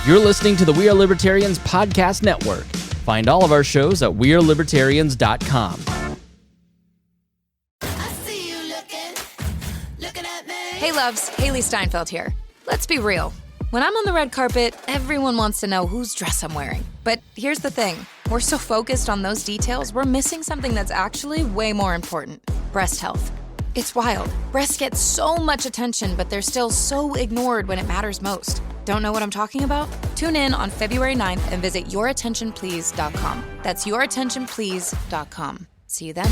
You're listening to the We Are Libertarians Podcast Network. Find all of our shows at wearelibertarians.com. Hey loves, Haley Steinfeld here. Let's be real. When I'm on the red carpet, everyone wants to know whose dress I'm wearing. But here's the thing. We're so focused on those details, we're missing something that's actually way more important. Breast health. It's wild. Breasts get so much attention, but they're still so ignored when it matters most. Don't know what I'm talking about? Tune in on February 9th and visit yourattentionplease.com. That's yourattentionplease.com. See you then.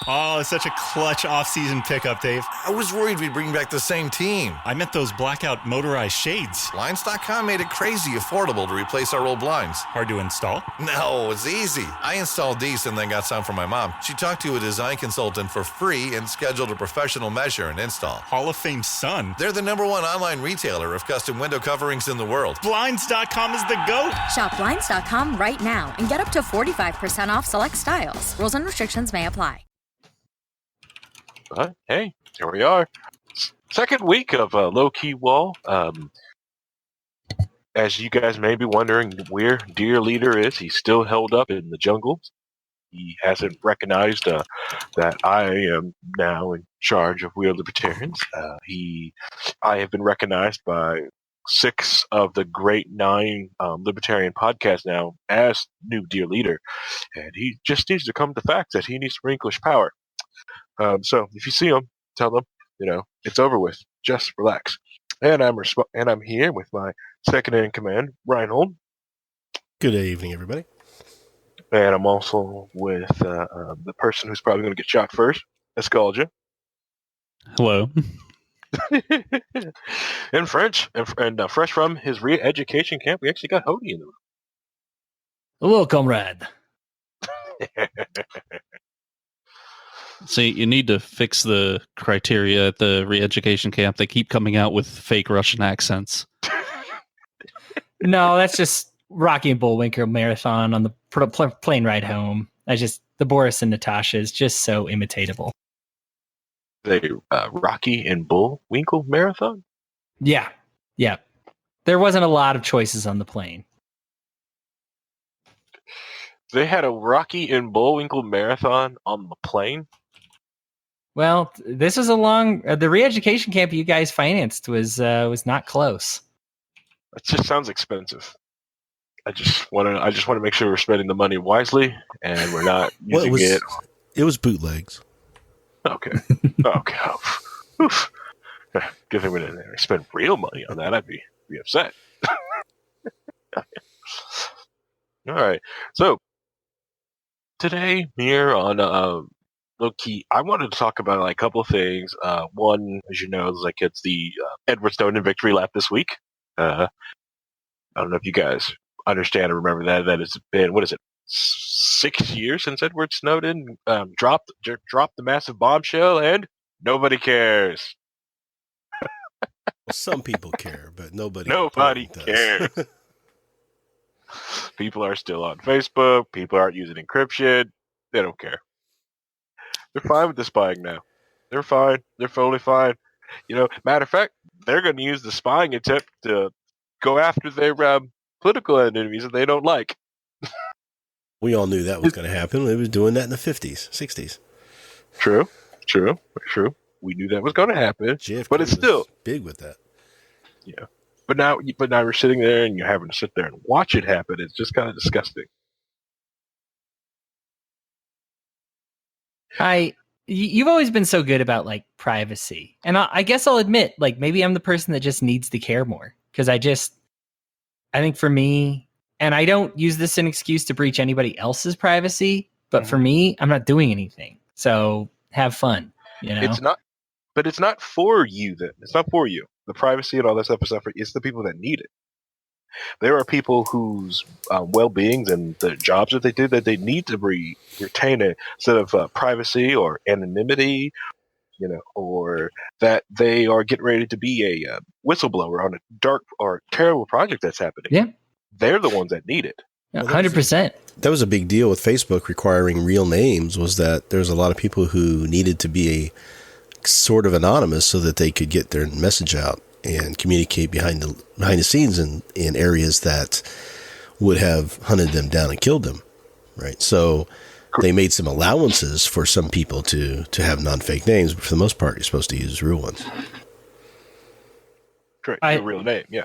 Oh, it's such a clutch off-season pickup, Dave. I was worried we'd bring back the same team. I meant those blackout motorized shades. Blinds.com made it crazy affordable to replace our old blinds. Hard to install? No, it's easy. I installed these and then got some for my mom. She talked to a design consultant for free and scheduled a professional measure and install. Hall of Fame son. They're the #1 online retailer of custom window coverings in the world. Blinds.com is the GOAT. Shop Blinds.com right now and get up to 45% off select styles. Rules and restrictions may apply. Hey, here we are. Second week of Low Key WAL. As you guys may be wondering where Dear Leader is, he's still held up in the jungle. He hasn't recognized that I am now in charge of We Are Libertarians. I have been recognized by 6 of the great 9 libertarian podcasts now as new Dear Leader, and he just needs to come to the fact that he needs to relinquish power. So if you see him, tell them, it's over with. Just relax. And I'm here with my second in command, Rhinehold. Good evening, everybody. And I'm also with the person who's probably going to get shot first, Escalja. Hello. In French, and fresh from his re-education camp, we actually got Hodey in the room. Hello, comrade. See, you need to fix the criteria at the re-education camp. They keep coming out with fake Russian accents. No, that's just Rocky and Bullwinkle marathon on the plane ride home. The Boris and Natasha is just so imitatable. The Rocky and Bullwinkle marathon? Yeah. There wasn't a lot of choices on the plane. They had a Rocky and Bullwinkle marathon on the plane? Well, this was the re-education camp you guys financed was not close. That just sounds expensive. I just want to make sure we're spending the money wisely and we're not using it. It was bootlegs. Okay. Oof. Good thing we didn't spend real money on that. I'd be upset. All right. So today here on Low Key, I wanted to talk about a couple of things. One, as you know, it's the Edward Snowden victory lap this week. I don't know if you guys understand or remember that it's been, 6 years since Edward Snowden dropped the massive bombshell, and nobody cares. Well, some people care, but nobody cares. People are still on Facebook. People aren't using encryption. They don't care. They're fine with the spying now. They're fine. They're totally fine. Matter of fact, they're going to use the spying attempt to go after their political enemies that they don't like. We all knew that was going to happen. They was doing that in the 50s, 60s. True. We knew that was going to happen, JFK but it's still big with that. Yeah. But now you're sitting there and you're having to sit there and watch it happen. It's just kind of disgusting. You've always been so good about privacy, and I guess I'll admit, maybe I'm the person that just needs to care more, because I think for me, and I don't use this as an excuse to breach anybody else's privacy, but for me, I'm not doing anything. So have fun. It's not for you. Then it's not for you. The privacy and all that stuff is not for. It's the people that need it. There are people whose well-beings and the jobs that they do that they need to retain a set of privacy or anonymity, or that they are getting ready to be a whistleblower on a dark or terrible project that's happening. Yeah, they're the ones that need it. 100%. That was a big deal with Facebook requiring real names. Was that there's a lot of people who needed to be sort of anonymous so that they could get their message out. and communicate behind the scenes in areas that would have hunted them down and killed them, right? So they made some allowances for some people to have non-fake names, but for the most part, you're supposed to use real ones. Correct. Your real name, yeah.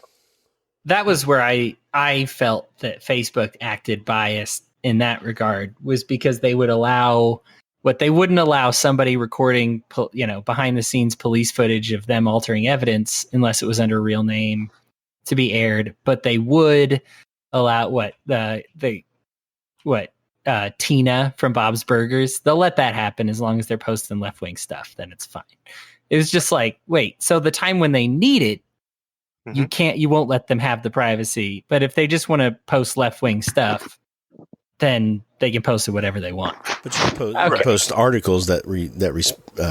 That was where I felt that Facebook acted biased in that regard, was because they would allow what they wouldn't allow somebody recording, behind the scenes police footage of them altering evidence unless it was under a real name to be aired. But they would allow Tina from Bob's Burgers. They'll let that happen as long as they're posting left wing stuff. Then it's fine. It was just like, wait, so the time when they need it, you won't let them have the privacy. But if they just want to post left wing stuff, then they can post it whatever they want. But you can post articles that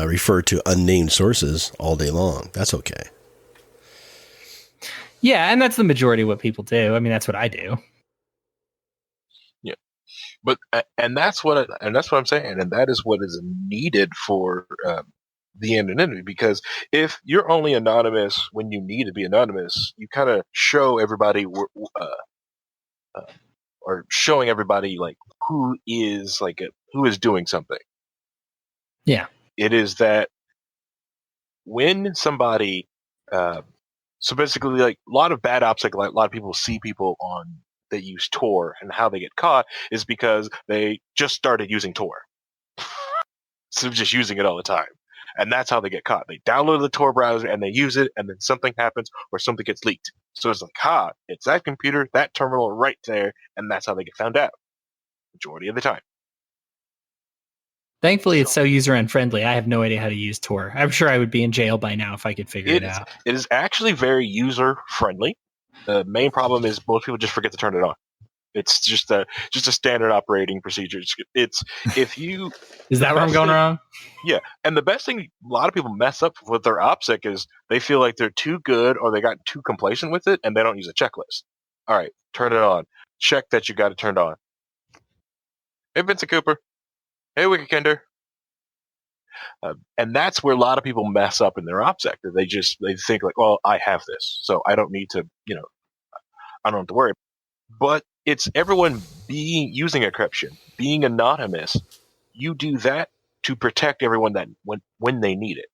refer to unnamed sources all day long. That's okay. Yeah, and that's the majority of what people do. I mean, that's what I do. Yeah, but and that's what I'm saying, and that is what is needed for the anonymity. Because if you're only anonymous when you need to be anonymous, you kind of show everybody or showing everybody like who is doing something. Yeah, it is that when somebody, so basically, like a lot of bad ops, like a lot of people see people that use Tor, and how they get caught is because they just started using Tor, so just using it all the time. And that's how they get caught. They download the Tor browser and they use it, and then something happens or something gets leaked. So it's like, it's that computer, that terminal right there, and that's how they get found out. Majority of the time. Thankfully, it's so user unfriendly. I have no idea how to use Tor. I'm sure I would be in jail by now if I could figure it out. It is actually very user friendly. The main problem is most people just forget to turn it on. It's just a standard operating procedure. It's if you is that where I'm going wrong? Yeah, and the best thing a lot of people mess up with their OPSEC is they feel like they're too good or they got too complacent with it, and they don't use a checklist. All right, turn it on. Check that you got it turned on. Hey, Vincent Cooper. Hey, Wikikender. And that's where a lot of people mess up in their OPSEC. They think like, well, I have this, so I don't need to, I don't have to worry. But it's everyone using encryption, being anonymous. You do that to protect everyone that when they need it.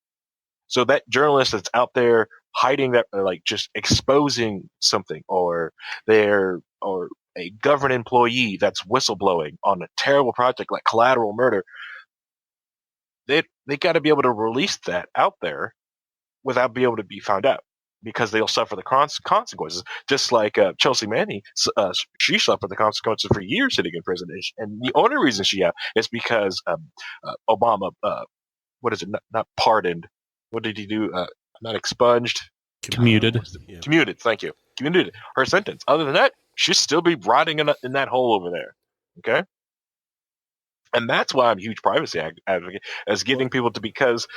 So that journalist that's out there hiding that, like just exposing something, or a government employee that's whistleblowing on a terrible project like collateral murder, they got to be able to release that out there without being able to be found out, because they'll suffer the consequences. Just like Chelsea Manning, she suffered the consequences for years sitting in prison. And the only reason she is because Obama, what is it, not pardoned. What did he do? Not expunged. Commuted. Commuted, thank you. Commuted her sentence. Other than that, she'd still be rotting in that hole over there. Okay? And that's why I'm a huge privacy advocate, as getting people to, because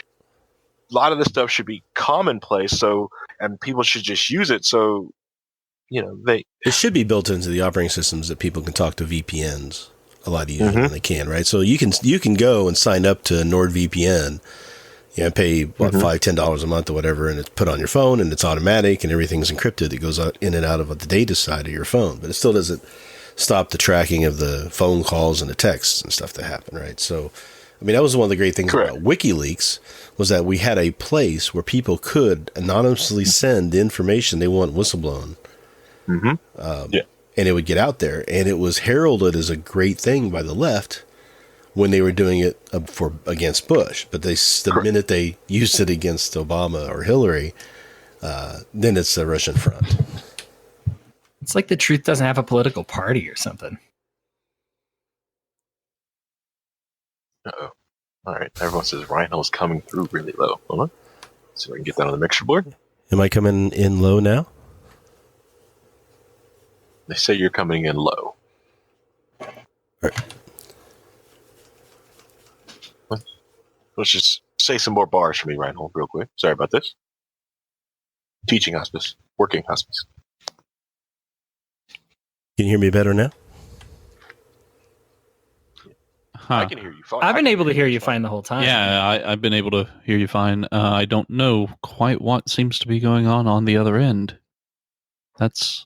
a lot of this stuff should be commonplace, and people should just use it. So, it should be built into the operating systems that people can talk to VPNs a lot easier than they can, right? So you can go and sign up to NordVPN, pay $5-10 a month or whatever, and it's put on your phone and it's automatic and everything's encrypted. It goes out in and out of the data side of your phone, but it still doesn't stop the tracking of the phone calls and the texts and stuff that happen, right? So, I mean, that was one of the great things about WikiLeaks, was that we had a place where people could anonymously send information they want whistleblown. And it would get out there, and it was heralded as a great thing by the left when they were doing it against Bush. But the minute they used it against Obama or Hillary, then it's the Russian front. It's like the truth doesn't have a political party or something. Uh-oh. All right. Everyone says Rhinehold's coming through really low. Hold on. See if I can get that on the mixer board. Am I coming in low now? They say you're coming in low. All right. Let's just say some more bars for me, Rhinehold, real quick. Sorry about this. Teaching hospice. Working hospice. Can you hear me better now? I can hear you fine. I've been able to hear you fine the whole time. Yeah, I've been able to hear you fine. I don't know quite what seems to be going on the other end. That's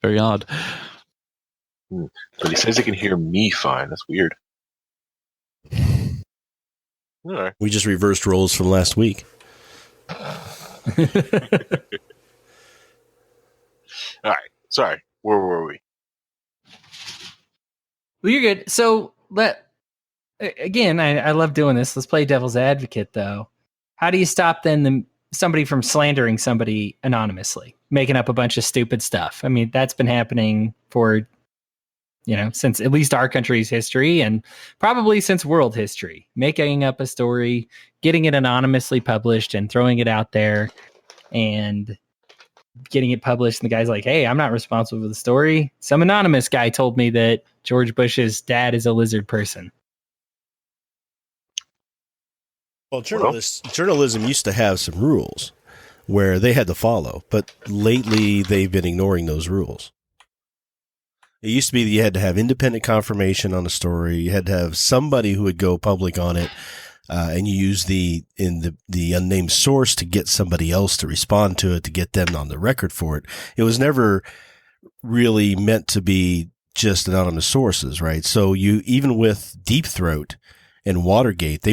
very odd. But he says he can hear me fine. That's weird. All right. We just reversed roles from last week. All right. Sorry. Where were we? Well, you're good. So again, I love doing this. Let's play devil's advocate, though. How do you stop then somebody from slandering somebody anonymously, making up a bunch of stupid stuff? I mean, that's been happening for, since at least our country's history and probably since world history, making up a story, getting it anonymously published and throwing it out there and getting it published. And the guy's like, hey, I'm not responsible for the story. Some anonymous guy told me that George Bush's dad is a lizard person. Well, journalism used to have some rules where they had to follow, but lately they've been ignoring those rules. It used to be that you had to have independent confirmation on a story. You had to have somebody who would go public on it, and you use the unnamed source to get somebody else to respond to it, to get them on the record for it. It was never really meant to be just anonymous sources, right? So even with Deep Throat and Watergate,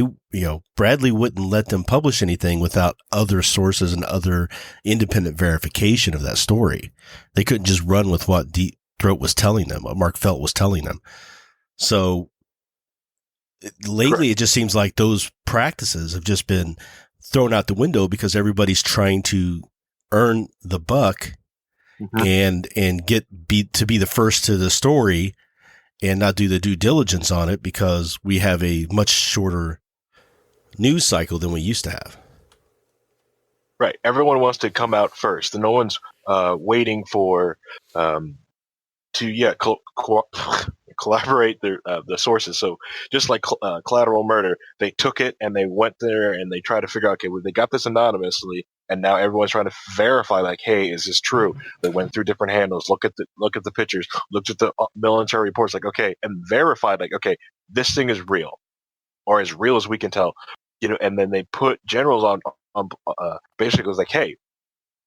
Bradley wouldn't let them publish anything without other sources and other independent verification of that story. They couldn't just run with what Deep Throat was telling them, what Mark Felt was telling them. So lately, It just seems like those practices have just been thrown out the window because everybody's trying to earn the buck and to be the first to the story and not do the due diligence on it because we have a much shorter news cycle than we used to have. Right. Everyone wants to come out first, and no one's waiting for collaborate the sources. So just like Collateral Murder, they took it and they went there and they tried to figure out, okay, well, they got this anonymously, and now everyone's trying to verify, like, hey, is this true? They went through different handles, look at the pictures, looked at the military reports, like, okay, and verified, like, okay, this thing is real, or as real as we can tell, and then they put generals on basically it was like, hey,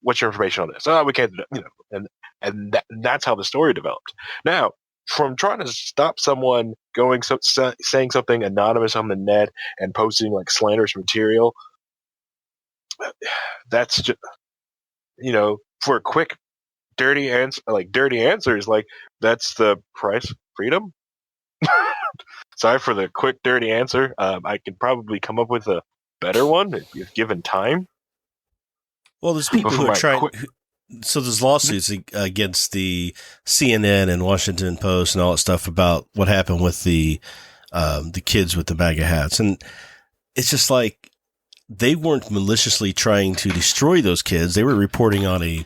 what's your information on this? Oh, we can't do that, and that's how the story developed. Now, from trying to stop someone saying something anonymous on the net and posting like slanderous material, that's just, for a quick, dirty answers, like, that's the price, freedom. Sorry for the quick, dirty answer. I could probably come up with a better one if given time. Well, there's people who are trying. So there's lawsuits against the CNN and Washington Post and all that stuff about what happened with the kids with the MAGA hats, and it's just like they weren't maliciously trying to destroy those kids. They were reporting on a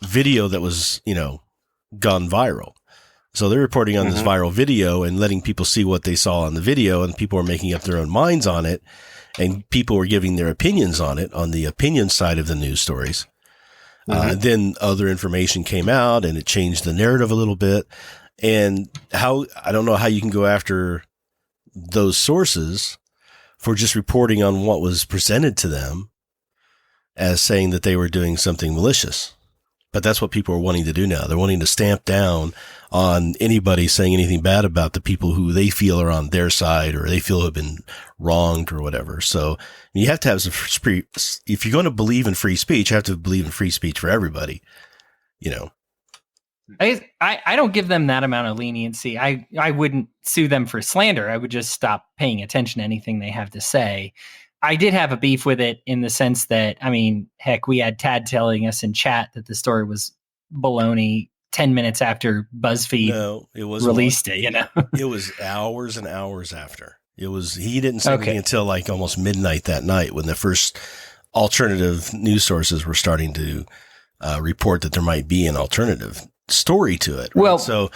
video that was, gone viral. So they're reporting on this viral video and letting people see what they saw on the video, and people are making up their own minds on it, and people were giving their opinions on it on the opinion side of the news stories. Then other information came out and it changed the narrative a little bit. And I don't know how you can go after those sources for just reporting on what was presented to them as saying that they were doing something malicious. But that's what people are wanting to do now. They're wanting to stamp down on anybody saying anything bad about the people who they feel are on their side or they feel have been wronged or whatever. So you have to have some free, if you're going to believe in free speech, you have to believe in free speech for everybody, I don't give them that amount of leniency. I wouldn't sue them for slander. I would just stop paying attention to anything they have to say. I did have a beef with it in the sense that, heck, we had Tad telling us in chat that the story was baloney 10 minutes after BuzzFeed released it, It was hours and hours after. He didn't say anything until like almost midnight that night when the first alternative news sources were starting to report that there might be an alternative story to it. Right? Well, so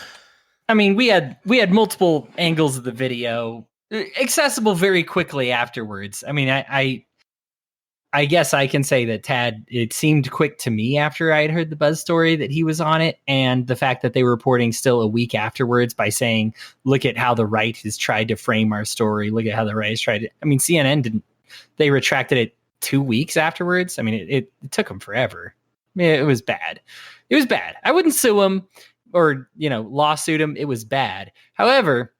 we had multiple angles of the video accessible very quickly afterwards. I I guess I can say that Tad, it seemed quick to me after I had heard the Buzz story that he was on it, and the fact that they were reporting still a week afterwards by saying, look at how the right has tried to frame our story. Look at how the right has tried to, I mean, CNN didn't, they retracted it 2 weeks afterwards. I mean, it took them forever. I mean, it was bad. It was bad. I wouldn't sue him or, lawsuit him. It was bad. However,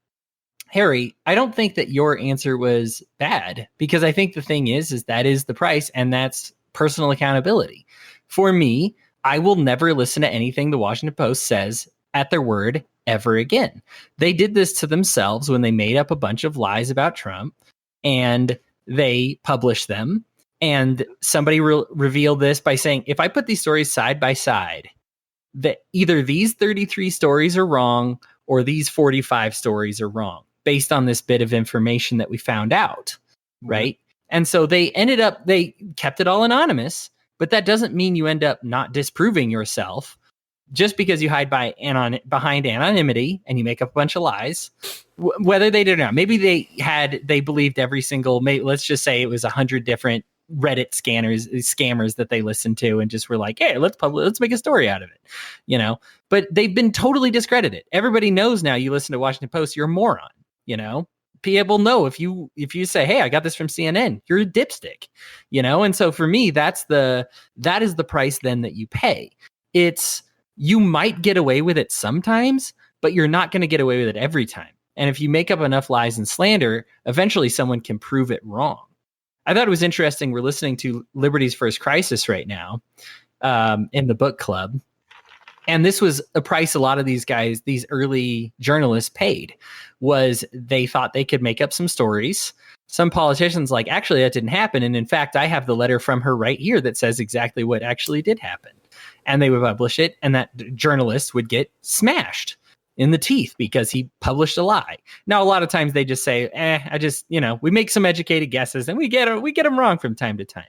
Harry, I don't think that your answer was bad, because I think the thing is that is the price, and that's personal accountability. For me, I will never listen to anything the Washington Post says at their word ever again. They did this to themselves when they made up a bunch of lies about Trump and they published them. And somebody revealed this by saying, if I put these stories side by side, that either these 33 stories are wrong or these 45 stories are wrong, based on this bit of information that we found out, right? And so they kept it all anonymous, but that doesn't mean you end up not disproving yourself just because you hide behind anonymity and you make up a bunch of lies, whether they did or not. Maybe they believed every single, let's just say it was 100 different Reddit scammers that they listened to and just were like, hey, let's make a story out of it, but they've been totally discredited. Everybody knows now you listen to Washington Post, you're a moron. People know if you say, hey, I got this from CNN, you're a dipstick, and so for me, that is the price then that you pay. You might get away with it sometimes, but you're not going to get away with it every time. And if you make up enough lies and slander, eventually someone can prove it wrong. I thought it was interesting. We're listening to Liberty's First Crisis right now in the book club. And this was a price a lot of these guys, these early journalists paid, was they thought they could make up some stories. Some politicians like, actually, that didn't happen. And in fact, I have the letter from her right here that says exactly what actually did happen. And they would publish it, and that journalist would get smashed in the teeth because he published a lie. Now, a lot of times they just say, we make some educated guesses and we get them wrong from time to time.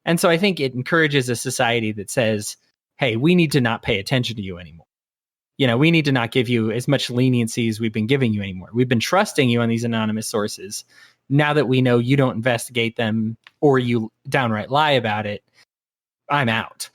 And so I think it encourages a society that says, hey, we need to not pay attention to you anymore. We need to not give you as much leniency as we've been giving you anymore. We've been trusting you on these anonymous sources. Now that we know you don't investigate them or you downright lie about it, I'm out.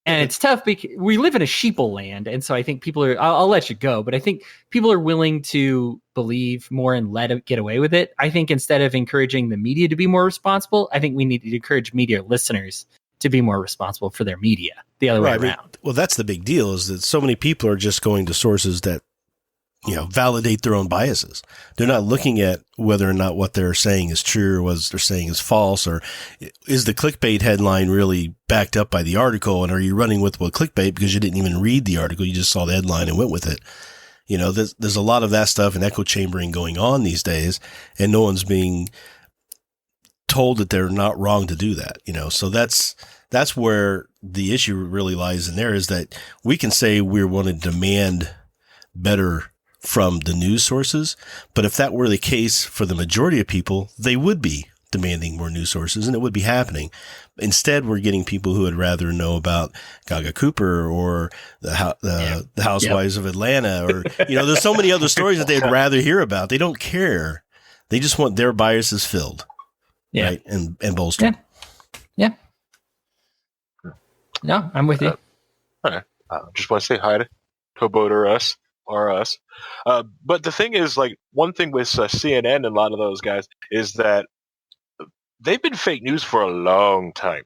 And it's tough because we live in a sheeple land. And so I think people are, I'll let you go, but I think people are willing to believe more and let it get away with it. I think instead of encouraging the media to be more responsible, I think we need to encourage media listeners to be more responsible for their media the other way around. Well, that's the big deal, is that so many people are just going to sources that, validate their own biases. They're not looking at whether or not what they're saying is true or what they're saying is false, or is the clickbait headline really backed up by the article, and are you running with clickbait because you didn't even read the article, you just saw the headline and went with it. There's a lot of that stuff and echo chambering going on these days, and no one's being told that they're not wrong to do that. So that's where the issue really lies in there, is that we can say we want to demand better from the news sources, but if that were the case for the majority of people, they would be demanding more news sources and it would be happening. Instead, we're getting people who would rather know about Gaga Cooper or the Housewives of Atlanta, or, there's so many other stories that they'd rather hear about. They don't care. They just want their biases filled. Yeah. Right. And bolstered. Yeah. No, I'm with you. All right. Just want to say hi to Kobold or us. But the thing is, one thing with CNN and a lot of those guys is that they've been fake news for a long time.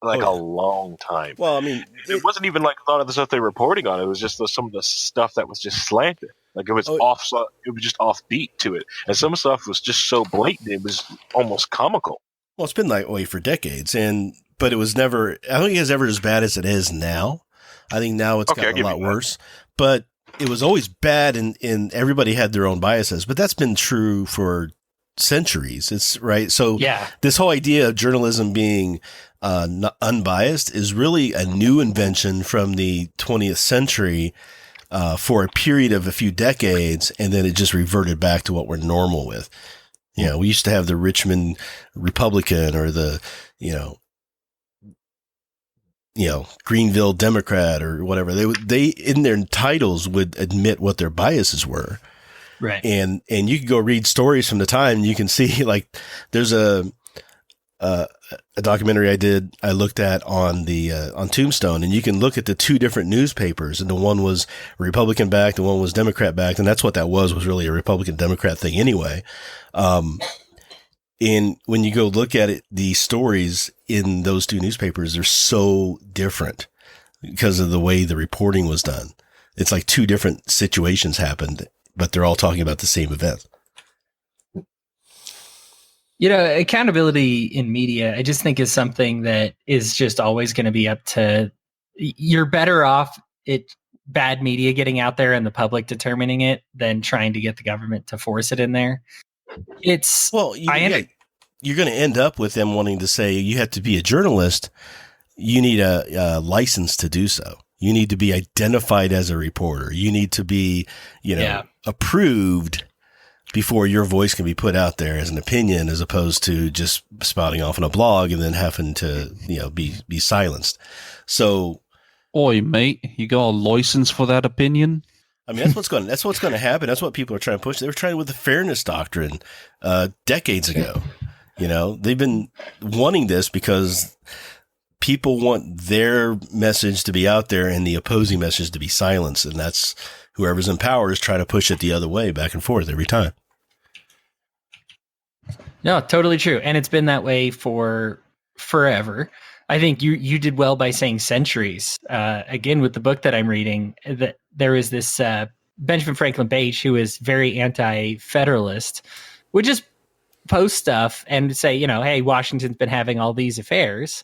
A long time. Well, I mean, it wasn't even a lot of the stuff they were reporting on. It was just some of the stuff that was just slanted. It was it was just offbeat to it. And some stuff was just so blatant, it was almost comical. Well, it's been that way for decades, but it was never, I don't think it's ever as bad as it is now. I think now it's gotten a lot worse, but it was always bad, and everybody had their own biases, but that's been true for centuries. It's right. So this whole idea of journalism being unbiased is really a new invention from the 20th century for a period of a few decades, and then it just reverted back to what we're normal with. We used to have the Richmond Republican or the, Greenville Democrat or whatever. They in their titles would admit what their biases were. Right. And you can go read stories from the time, and you can see there's a a documentary I looked at on on Tombstone, and you can look at the two different newspapers, and the one was Republican backed, the one was Democrat backed, and that's what that was really a Republican Democrat thing anyway. And when you go look at it, the stories in those two newspapers are so different because of the way the reporting was done. It's like two different situations happened, but they're all talking about the same event. You know, accountability in media, I just think is something that is just always going to be up to, you're better off bad media getting out there and the public determining it than trying to get the government to force it in there. You're going to end up with them wanting to say you have to be a journalist. You need a license to do so. You need to be identified as a reporter. You need to be, approved before your voice can be put out there as an opinion, as opposed to just spouting off on a blog and then having to, be silenced. So, oi, mate, you got a license for that opinion? I mean, that's what's going to happen. That's what people are trying to push. They were trying with the fairness doctrine decades ago. They've been wanting this because people want their message to be out there and the opposing message to be silenced. And that's whoever's in power is trying to push it the other way, back and forth every time. No, totally true. And it's been that way for forever. I think you did well by saying centuries. Again, with the book that I'm reading, that there is this Benjamin Franklin Bache, who is very anti-federalist, would just post stuff and say, hey, Washington's been having all these affairs.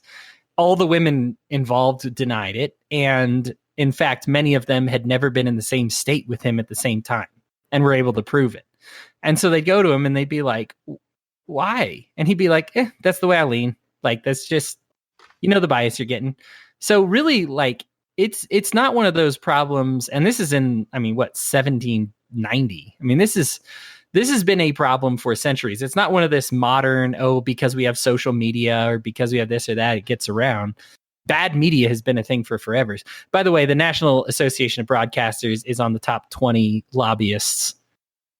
All the women involved denied it. And in fact, many of them had never been in the same state with him at the same time and were able to prove it. And so they'd go to him and they'd be like, why? And he'd be like, that's the way I lean. Like, that's just, the bias you're getting. So really, like, it's not one of those problems. And this is in, 1790. This has been a problem for centuries. It's not one of this modern, because we have social media or because we have this or that, it gets around. Bad media has been a thing for forever. By the way, the National Association of Broadcasters is on the top 20 lobbyists.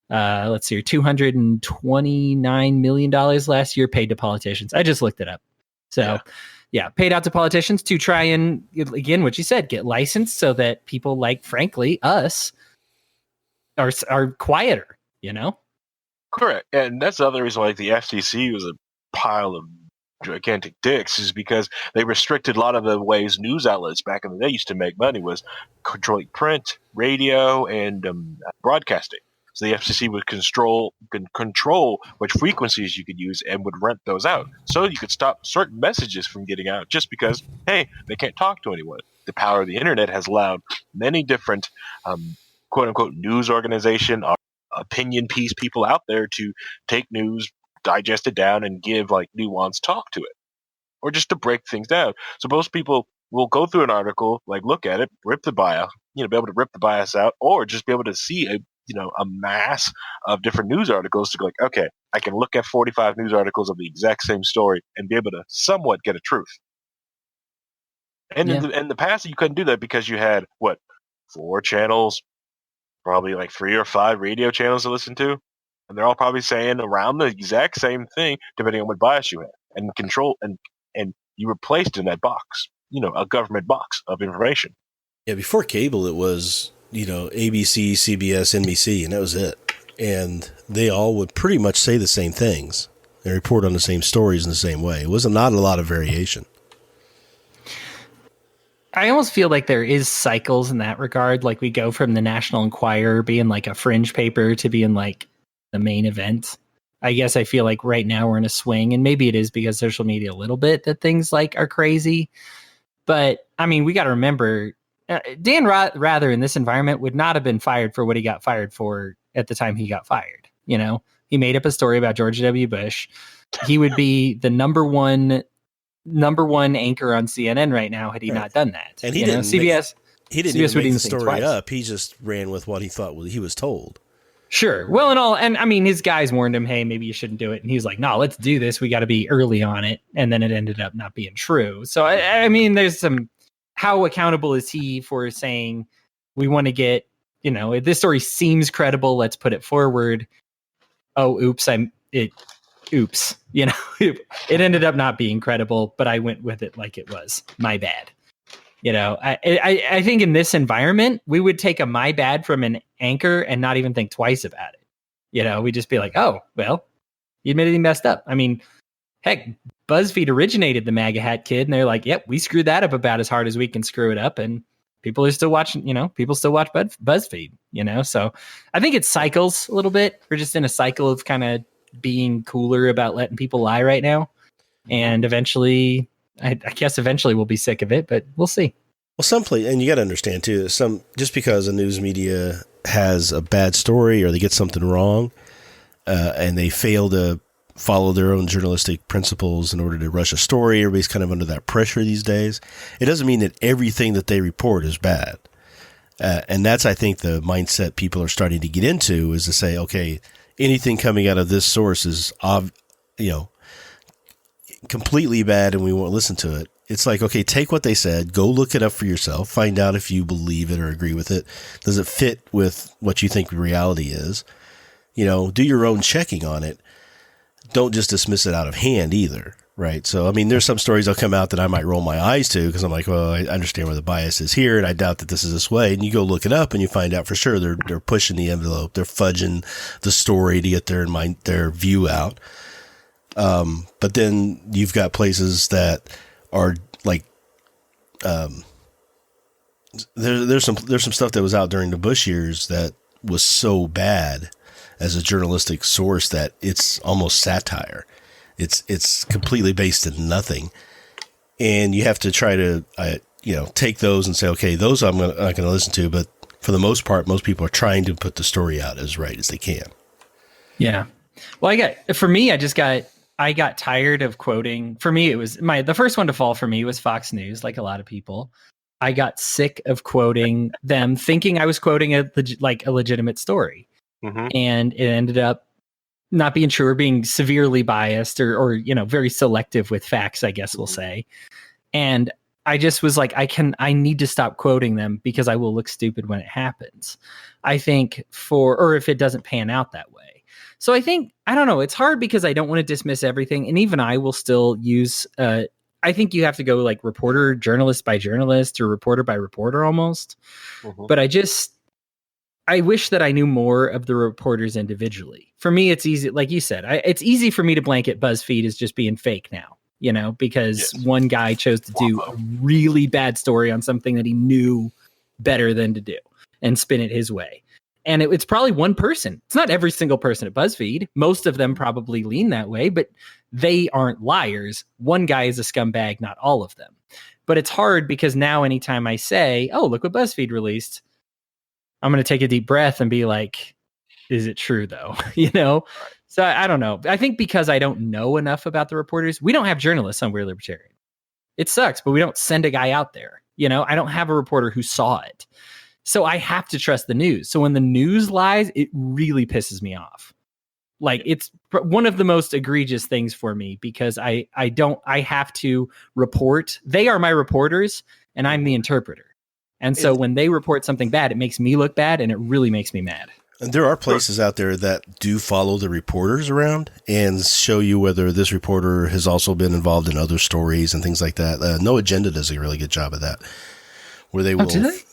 Let's see here, $229 million last year paid to politicians. I just looked it up. So yeah, paid out to politicians to try and, again, what you said, get licensed so that people like, frankly, us are quieter. Correct. And that's the other reason why the FCC was a pile of gigantic dicks, is because they restricted a lot of the ways news outlets back in the day used to make money, was controlling print, radio, and broadcasting. So the FCC would control which frequencies you could use and would rent those out. So you could stop certain messages from getting out just because, hey, they can't talk to anyone. The power of the internet has allowed many different quote-unquote news organization or opinion piece people out there to take news, digest it down, and give like nuanced talk to it, or just to break things down. So most people will go through an article, like look at it, rip the bio, be able to rip the bias out, or just be able to see a mass of different news articles to go like, okay, I can look at 45 news articles of the exact same story and be able to somewhat get a truth. And in the past, you couldn't do that because you had 4 channels, probably like 3 or 5 radio channels to listen to, and they're all probably saying around the exact same thing, depending on what bias you have and control, and you were placed in that box, a government box of information. Yeah, before cable, it was ABC, CBS, NBC, and that was it. And they all would pretty much say the same things and report on the same stories in the same way. It was not a lot of variation. I almost feel like there is cycles in that regard. Like we go from the National Enquirer being like a fringe paper to being like the main event. I guess I feel like right now we're in a swing, and maybe it is because social media a little bit that things like are crazy. But we got to remember, Dan Rather in this environment would not have been fired for what he got fired for at the time he got fired. He made up a story about George W. Bush. He would be the number one anchor on CNN right now had he not done that. And he didn't CBS. He didn't even make the story up. He just ran with what he thought he was told. Sure. Well, and his guys warned him, hey, maybe you shouldn't do it. And he was like, no, let's do this. We got to be early on it. And then it ended up not being true. So, there's some, how accountable is he for saying we want to get, this story seems credible. Let's put it forward. Oh, oops. oops, it ended up not being credible, but I went with it like it was. My bad. I think in this environment, we would take a my bad from an anchor and not even think twice about it. We'd just be like, oh, well, you admitted he messed up. I mean, heck, BuzzFeed originated the MAGA hat kid, and they're like, yep, we screwed that up about as hard as we can screw it up. And people are still watching, people still watch BuzzFeed, so I think it cycles a little bit. We're just in a cycle of kind of being cooler about letting people lie right now. And eventually, I guess we'll be sick of it, but we'll see. Well, and you got to understand too, just because a news media has a bad story or they get something wrong, and they fail to follow their own journalistic principles in order to rush a story, everybody's kind of under that pressure these days. It doesn't mean that everything that they report is bad. And that's, I think, the mindset people are starting to get into, is to say, okay, anything coming out of this source is, completely bad and we won't listen to it. It's like, okay, take what they said, go look it up for yourself, find out if you believe it or agree with it. Does it fit with what you think reality is? Do your own checking on it. Don't just dismiss it out of hand either, right? So, I mean, there's some stories that'll come out that I might roll my eyes to because I'm like, well, I understand where the bias is here, and I doubt that this is this way. And you go look it up, and you find out for sure they're pushing the envelope, they're fudging the story to get their view out. But then you've got places that are like, there's some stuff that was out during the Bush years that was so bad as a journalistic source that it's almost satire. It's completely based in nothing. And you have to try to, take those and say, okay, those I'm not going to listen to, but for the most part, most people are trying to put the story out as right as they can. Yeah. Well, I got tired of quoting. For me, it was the first one to fall for me was Fox News, like a lot of people. I got sick of quoting them, thinking I was quoting a legitimate story. Mm-hmm. And it ended up not being true or being severely biased or very selective with facts, I guess we'll say. And I just was like, I need to stop quoting them because I will look stupid when it happens. I think or if it doesn't pan out that way. So I think, I don't know, it's hard because I don't want to dismiss everything. And even I will still use, I think you have to go like reporter, journalist by journalist or reporter by reporter almost. Mm-hmm. But I wish that I knew more of the reporters individually. For me, it's easy. Like you said, it's easy for me to blanket BuzzFeed as just being fake now, because one guy chose to do a really bad story on something that he knew better than to do and spin it his way. And it's probably one person. It's not every single person at BuzzFeed. Most of them probably lean that way, but they aren't liars. One guy is a scumbag, not all of them. But it's hard because now anytime I say, oh, look what BuzzFeed released, I'm going to take a deep breath and be like, is it true though? So I don't know. I think because I don't know enough about the reporters, we don't have journalists on We're Libertarian. It sucks, but we don't send a guy out there. I don't have a reporter who saw it. So I have to trust the news. So when the news lies, it really pisses me off. Like it's one of the most egregious things for me because I have to report. They are my reporters and I'm the interpreter. And so when they report something bad, it makes me look bad and it really makes me mad. And there are places out there that do follow the reporters around and show you whether this reporter has also been involved in other stories and things like that. No Agenda does a really good job of that, where they will,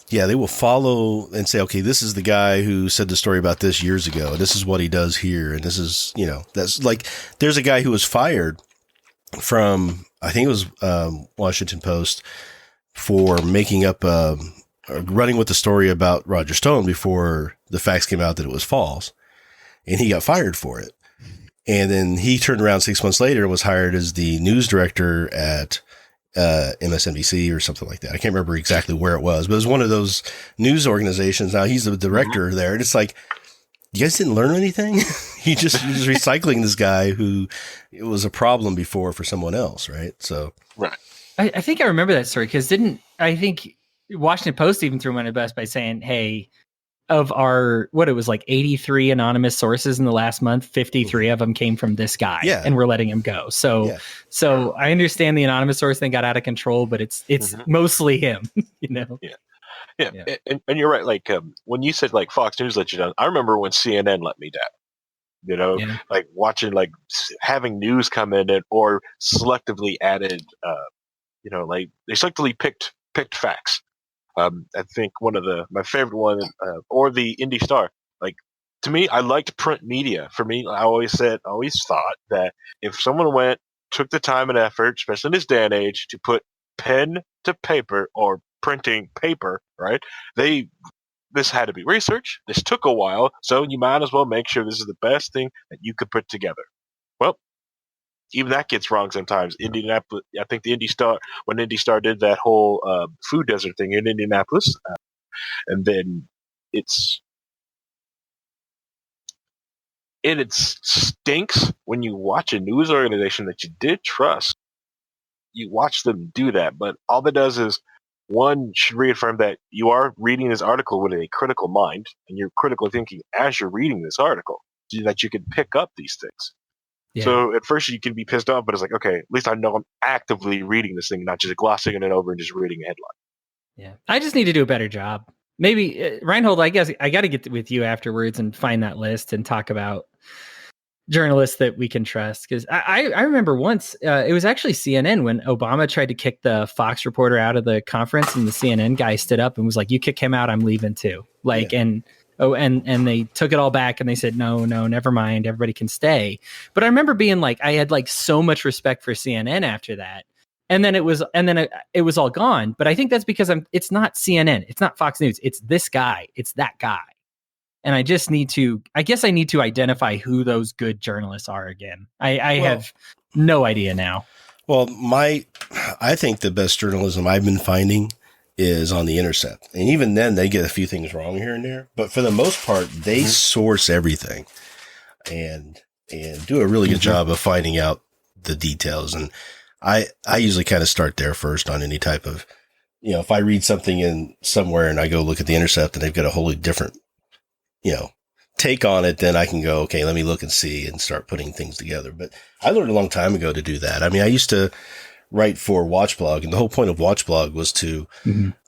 they will follow and say, okay, this is the guy who said the story about this years ago. And this is what he does here. And this is, that's like, there's a guy who was fired from, I think it was Washington Post, for making up, running with the story about Roger Stone before the facts came out that it was false. And he got fired for it. And then he turned around 6 months later and was hired as the news director at MSNBC or something like that. I can't remember exactly where it was, but it was one of those news organizations. Now he's the director there. And it's like, you guys didn't learn anything? You're just recycling this guy who it was a problem before for someone else. Right. So, right. I think I remember that story because I think Washington Post even threw him under the bus by saying, hey, of our, it was like 83 anonymous sources in the last month, 53 of them came from this guy and we're letting him go. So I understand the anonymous source thing got out of control, but it's mostly him, Yeah. And you're right. Like when you said like Fox News let you down, I remember when CNN let me down. like watching, like having news come in or selectively added, like they selectively picked facts. I think one of my favorite one, or the Indie Star. Like, to me, I liked print media. For me, I always thought that if someone took the time and effort, especially in this day and age, to put pen to paper or printing paper, right? This had to be research. This took a while, so you might as well make sure this is the best thing that you could put together. Well, even that gets wrong sometimes. Indianapolis, I think the Indie Star, when Indie Star did that whole food desert thing in Indianapolis, and then it stinks when you watch a news organization that you did trust. You watch them do that, but all that does is, one, should reaffirm that you are reading this article with a critical mind, and you're critically thinking as you're reading this article, so that you can pick up these things. Yeah. So at first you can be pissed off, but it's like, okay, at least I know I'm actively reading this thing, not just glossing it over and just reading a headline. Yeah, I just need to do a better job. Maybe, Rhinehold, I guess I got to get with you afterwards and find that list and talk about journalists that we can trust. Because I remember once, it was actually CNN when Obama tried to kick the Fox reporter out of the conference, and the CNN guy stood up and was like, "You kick him out, I'm leaving too." Like, yeah. And they took it all back and they said, no, never mind, everybody can stay. But I remember being like, I had like so much respect for CNN after that. And then it was all gone. But I think that's because it's not CNN, it's not Fox News, it's this guy, it's that guy. And I need to identify who those good journalists are again. I have no idea now. Well, I think the best journalism I've been finding is on The Intercept. And even then they get a few things wrong here and there, but for the most part, they source everything and do a really good job of finding out the details. And I usually kind of start there first on any type of, if I read something in somewhere and I go look at The Intercept and they've got a wholly different, take on it, then I can go, okay, let me look and see and start putting things together. But I learned a long time ago to do that. I mean, I used to write for Watchblog, and the whole point of Watchblog was to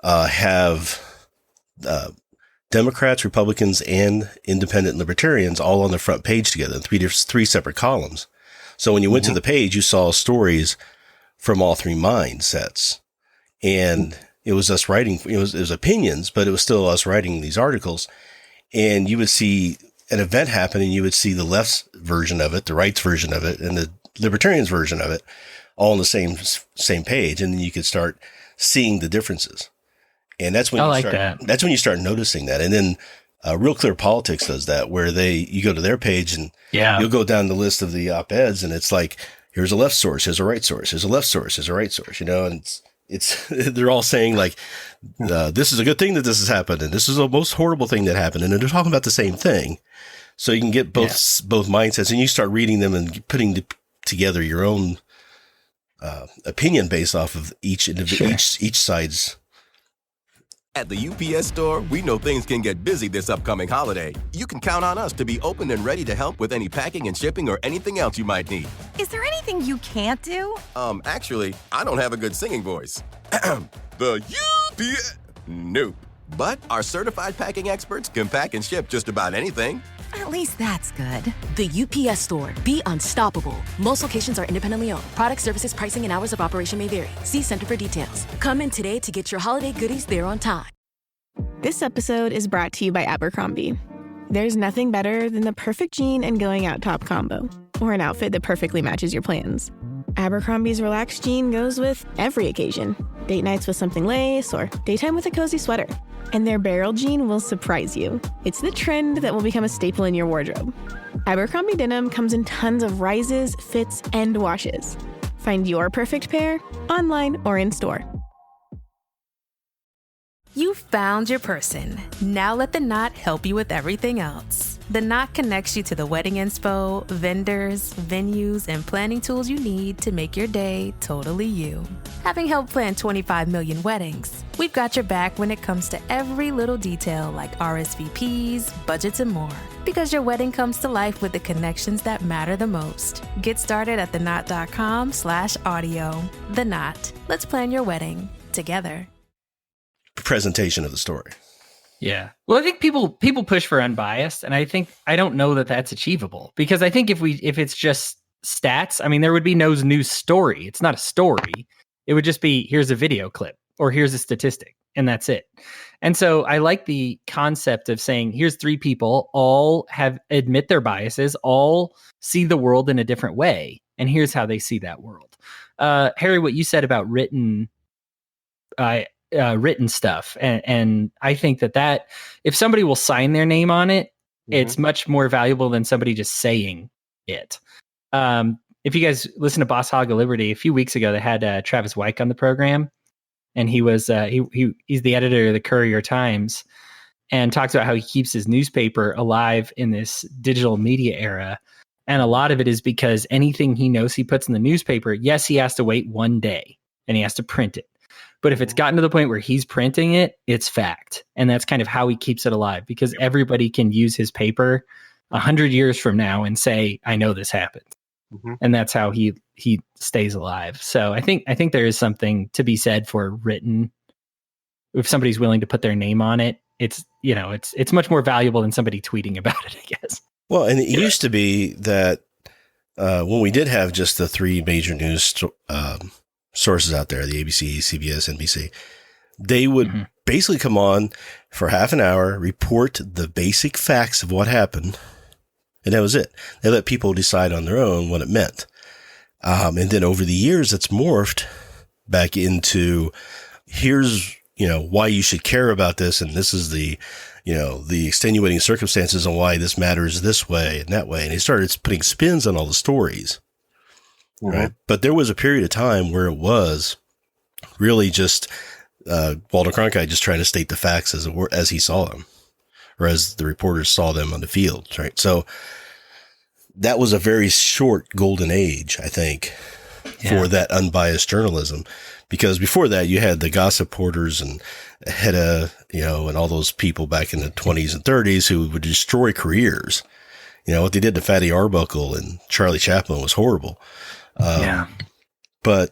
have Democrats, Republicans, and independent libertarians all on the front page together in three separate columns. So when you went to the page, you saw stories from all three mindsets. And it was us writing, it was opinions, but it was still us writing these articles. And you would see an event happen and you would see the left's version of it, the right's version of it, and the libertarians' version of it all on the same page. And then you could start seeing the differences. And that's when that's when you start noticing that. And then Real Clear Politics does that, where you go to their page and you'll go down the list of the op-eds and it's like, here's a left source, here's a right source, here's a left source, here's a right source, and it's they're all saying like, this is a good thing that this has happened, and this is the most horrible thing that happened, and they're talking about the same thing. So you can get both mindsets, and you start reading them and putting together your own opinion based off of each side's. At the UPS Store, we know things can get busy this upcoming holiday. You can count on us to be open and ready to help with any packing and shipping or anything else you might need. Is there anything you can't do? Actually, I don't have a good singing voice. The UPS... Nope. But our certified packing experts can pack and ship just about anything. At least that's good. The UPS Store. Be unstoppable. Most locations are independently owned. Product, services, pricing, and hours of operation may vary. See Center for details. Come in today to get your holiday goodies there on time. This episode is brought to you by Abercrombie. There's nothing better than the perfect jean and going out top combo, or an outfit that perfectly matches your plans. Abercrombie's relaxed jean goes with every occasion. Date nights with something lace, or daytime with a cozy sweater. And their barrel jean will surprise you. It's the trend that will become a staple in your wardrobe. Abercrombie denim comes in tons of rises, fits, and washes. Find your perfect pair online or in store. You found your person. Now let the Knot help you with everything else. The Knot connects you to the wedding inspo, vendors, venues, and planning tools you need to make your day totally you. Having helped plan 25 million weddings, we've got your back when it comes to every little detail like RSVPs, budgets, and more. Because your wedding comes to life with the connections that matter the most. Get started at theknot.com/audio. The Knot. Let's plan your wedding together. Presentation of the story. Yeah. Well, I think people push for unbiased, and I don't know that that's achievable, because I think if it's just stats, I mean, there would be no news story. It's not a story. It would just be, here's a video clip or here's a statistic, and that's it. And so I like the concept of saying, here's 3 people, all admit their biases, all see the world in a different way, and here's how they see that world. Harry, what you said about written stuff, and I think that if somebody will sign their name on it, it's much more valuable than somebody just saying it. If you guys listen to Boss Hog of Liberty, a few weeks ago they had Travis Wyke on the program, and he was he's the editor of the Courier Times, and talks about how he keeps his newspaper alive in this digital media era. And a lot of it is because anything he knows he puts in the newspaper, yes, he has to wait 1 day and he has to print it. But if it's gotten to the point where he's printing it, it's fact. And that's kind of how he keeps it alive, because everybody can use his paper 100 years from now and say, I know this happened. And that's how he stays alive. So I think there is something to be said for written. If somebody's willing to put their name on it, it's much more valuable than somebody tweeting about it, I guess. Well, and it used to be that when we did have just the 3 major news sources out there, the ABC, CBS, NBC, they would basically come on for half an hour, report the basic facts of what happened, and that was it. They let people decide on their own what it meant. And then over the years, it's morphed back into, here's, why you should care about this, and this is the extenuating circumstances on why this matters this way and that way. And he started putting spins on all the stories. Right. But there was a period of time where it was really just Walter Cronkite just trying to state the facts as he saw them, or as the reporters saw them on the field. Right. So that was a very short golden age, I think, for that unbiased journalism. Because before that, you had the gossip porters and Hedda, and all those people back in the 20s and 30s who would destroy careers. What they did to Fatty Arbuckle and Charlie Chaplin was horrible. But,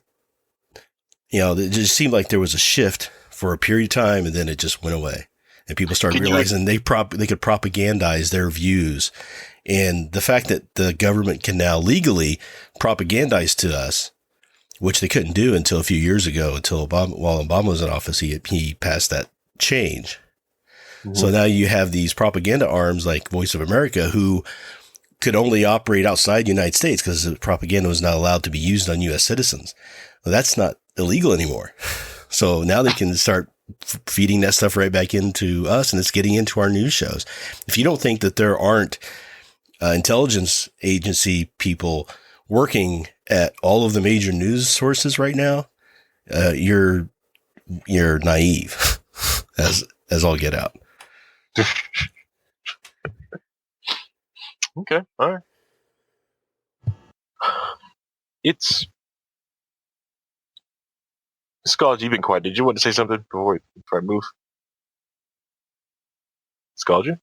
it just seemed like there was a shift for a period of time, and then it just went away. And people started realizing they could propagandize their views. And the fact that the government can now legally propagandize to us, which they couldn't do until a few years ago, while Obama was in office, he passed that change. So now you have these propaganda arms like Voice of America, who could only operate outside the United States because the propaganda was not allowed to be used on U.S. citizens. Well, that's not illegal anymore. So now they can start feeding that stuff right back into us, and it's getting into our news shows. If you don't think that there aren't intelligence agency people working at all of the major news sources right now, you're naive as all get out. Okay. All right. It's Scald, you've been quiet. Did you want to say something before I move? Scald you?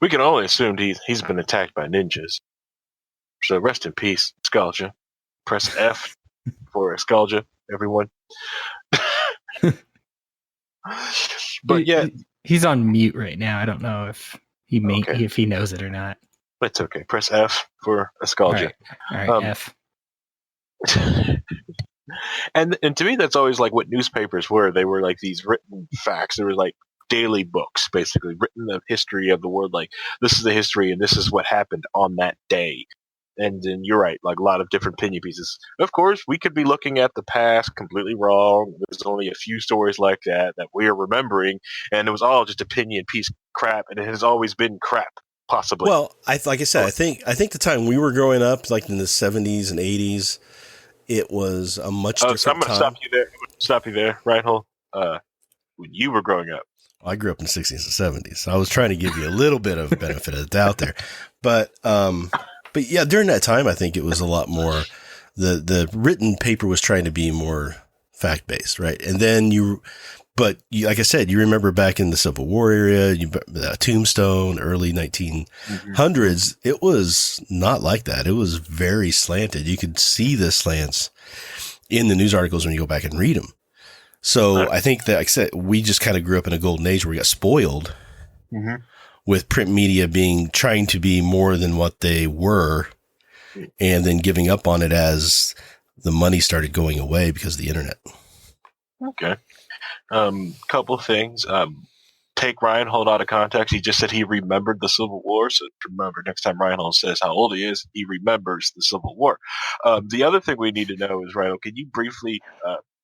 We can only assume he's been attacked by ninjas. So rest in peace, Scalja. Press F for Scalja, everyone. But yeah, he's on mute right now. I don't know if if he knows it or not. It's okay. Press F for Scalja. All right, F. And to me, that's always like what newspapers were. They were like these written facts. They were like daily books, basically written the history of the world. Like, this is the history, and this is what happened on that day. And then you're right, like a lot of different opinion pieces. Of course, we could be looking at the past completely wrong. There's only a few stories like that we are remembering, and it was all just opinion piece crap, and it has always been crap, possibly. Well, like I said, I think the time we were growing up, like in the 70s and 80s, it was a much different so I'm going to stop you there, Rhinehold. When you were growing up. I grew up in the 60s and 70s, so I was trying to give you a little bit of benefit of the doubt there. But yeah, during that time, I think it was a lot more, the written paper was trying to be more fact-based, right? And then like I said, you remember back in the Civil War era, Tombstone, early 1900s, it was not like that. It was very slanted. You could see the slants in the news articles when you go back and read them. So I think that, like I said, we just kind of grew up in a golden age where we got spoiled with print media trying to be more than what they were, and then giving up on it as the money started going away because of the internet. Okay. Couple things. Take Rhinehold out of context. He just said he remembered the Civil War. So remember, next time Rhinehold says how old he is, he remembers the Civil War. The other thing we need to know is, Rhinehold, can you briefly,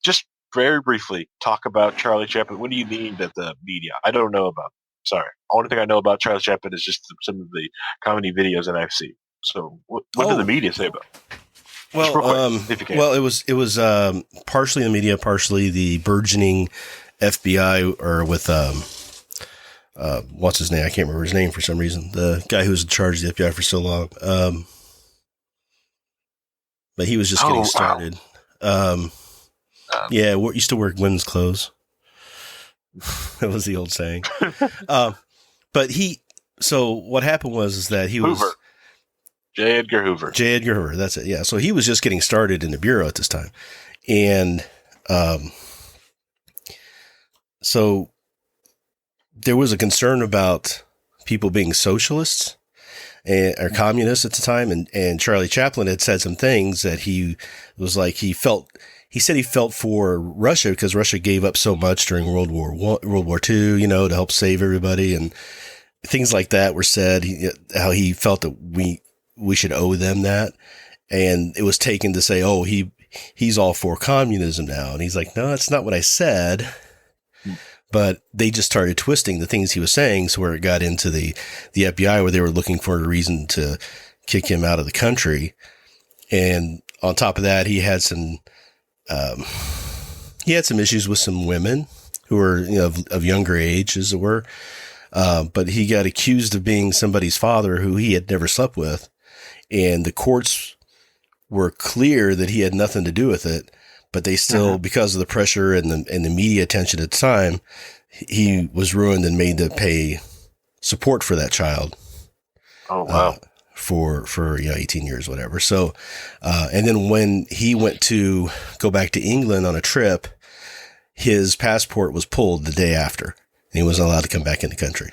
just very briefly, talk about Charlie Chaplin? What do you mean that the media? I don't know about. Sorry. Only thing I know about Charlie Chaplin is just some of the comedy videos that I've seen. So what did the media say about it? Well, it was partially the media, partially the burgeoning FBI, or with what's his name? I can't remember his name for some reason. The guy who was in charge of the FBI for so long. But he was just getting started. Yeah, used to wear women's clothes. That was the old saying. But so what happened was that he was Hoover. J. Edgar Hoover. That's it. Yeah. So he was just getting started in the Bureau at this time. And, so there was a concern about people being socialists or communists at the time. And Charlie Chaplin had said some things that he said he felt for Russia because Russia gave up so much during World War II, to help save everybody, and things like that were said. How he felt that we should owe them that. And it was taken to say, oh, he's all for communism now. And he's like, no, that's not what I said. But they just started twisting the things he was saying. So where it got into the FBI, where they were looking for a reason to kick him out of the country. And on top of that, he had some issues with some women who were, of younger age, as it were. But he got accused of being somebody's father who he had never slept with. And the courts were clear that he had nothing to do with it, but they still, because of the pressure and the media attention at the time, he was ruined and made to pay support for that child. Oh, wow. For 18 years, whatever. So, and then when he went to go back to England on a trip, his passport was pulled the day after, and he wasn't allowed to come back in the country.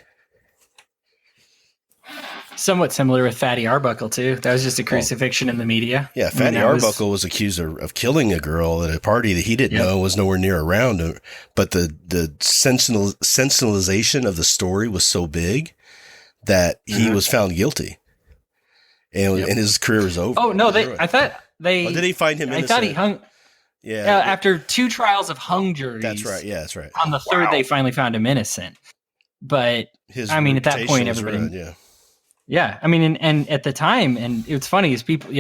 Somewhat similar with Fatty Arbuckle, too. That was just a crucifixion in the media. Yeah, Fatty Arbuckle was accused of killing a girl at a party that he didn't know, was nowhere near around. But the sensationalization of the story was so big that he was found guilty. And his career was over. Oh, no, I thought they... did he find him innocent? I thought he hung... Yeah. After 2 trials of hung juries. That's right. Yeah, that's right. On the third, they finally found him innocent. But, at that point, everybody... ruined, yeah, I mean, and at the time, and it's funny, is people,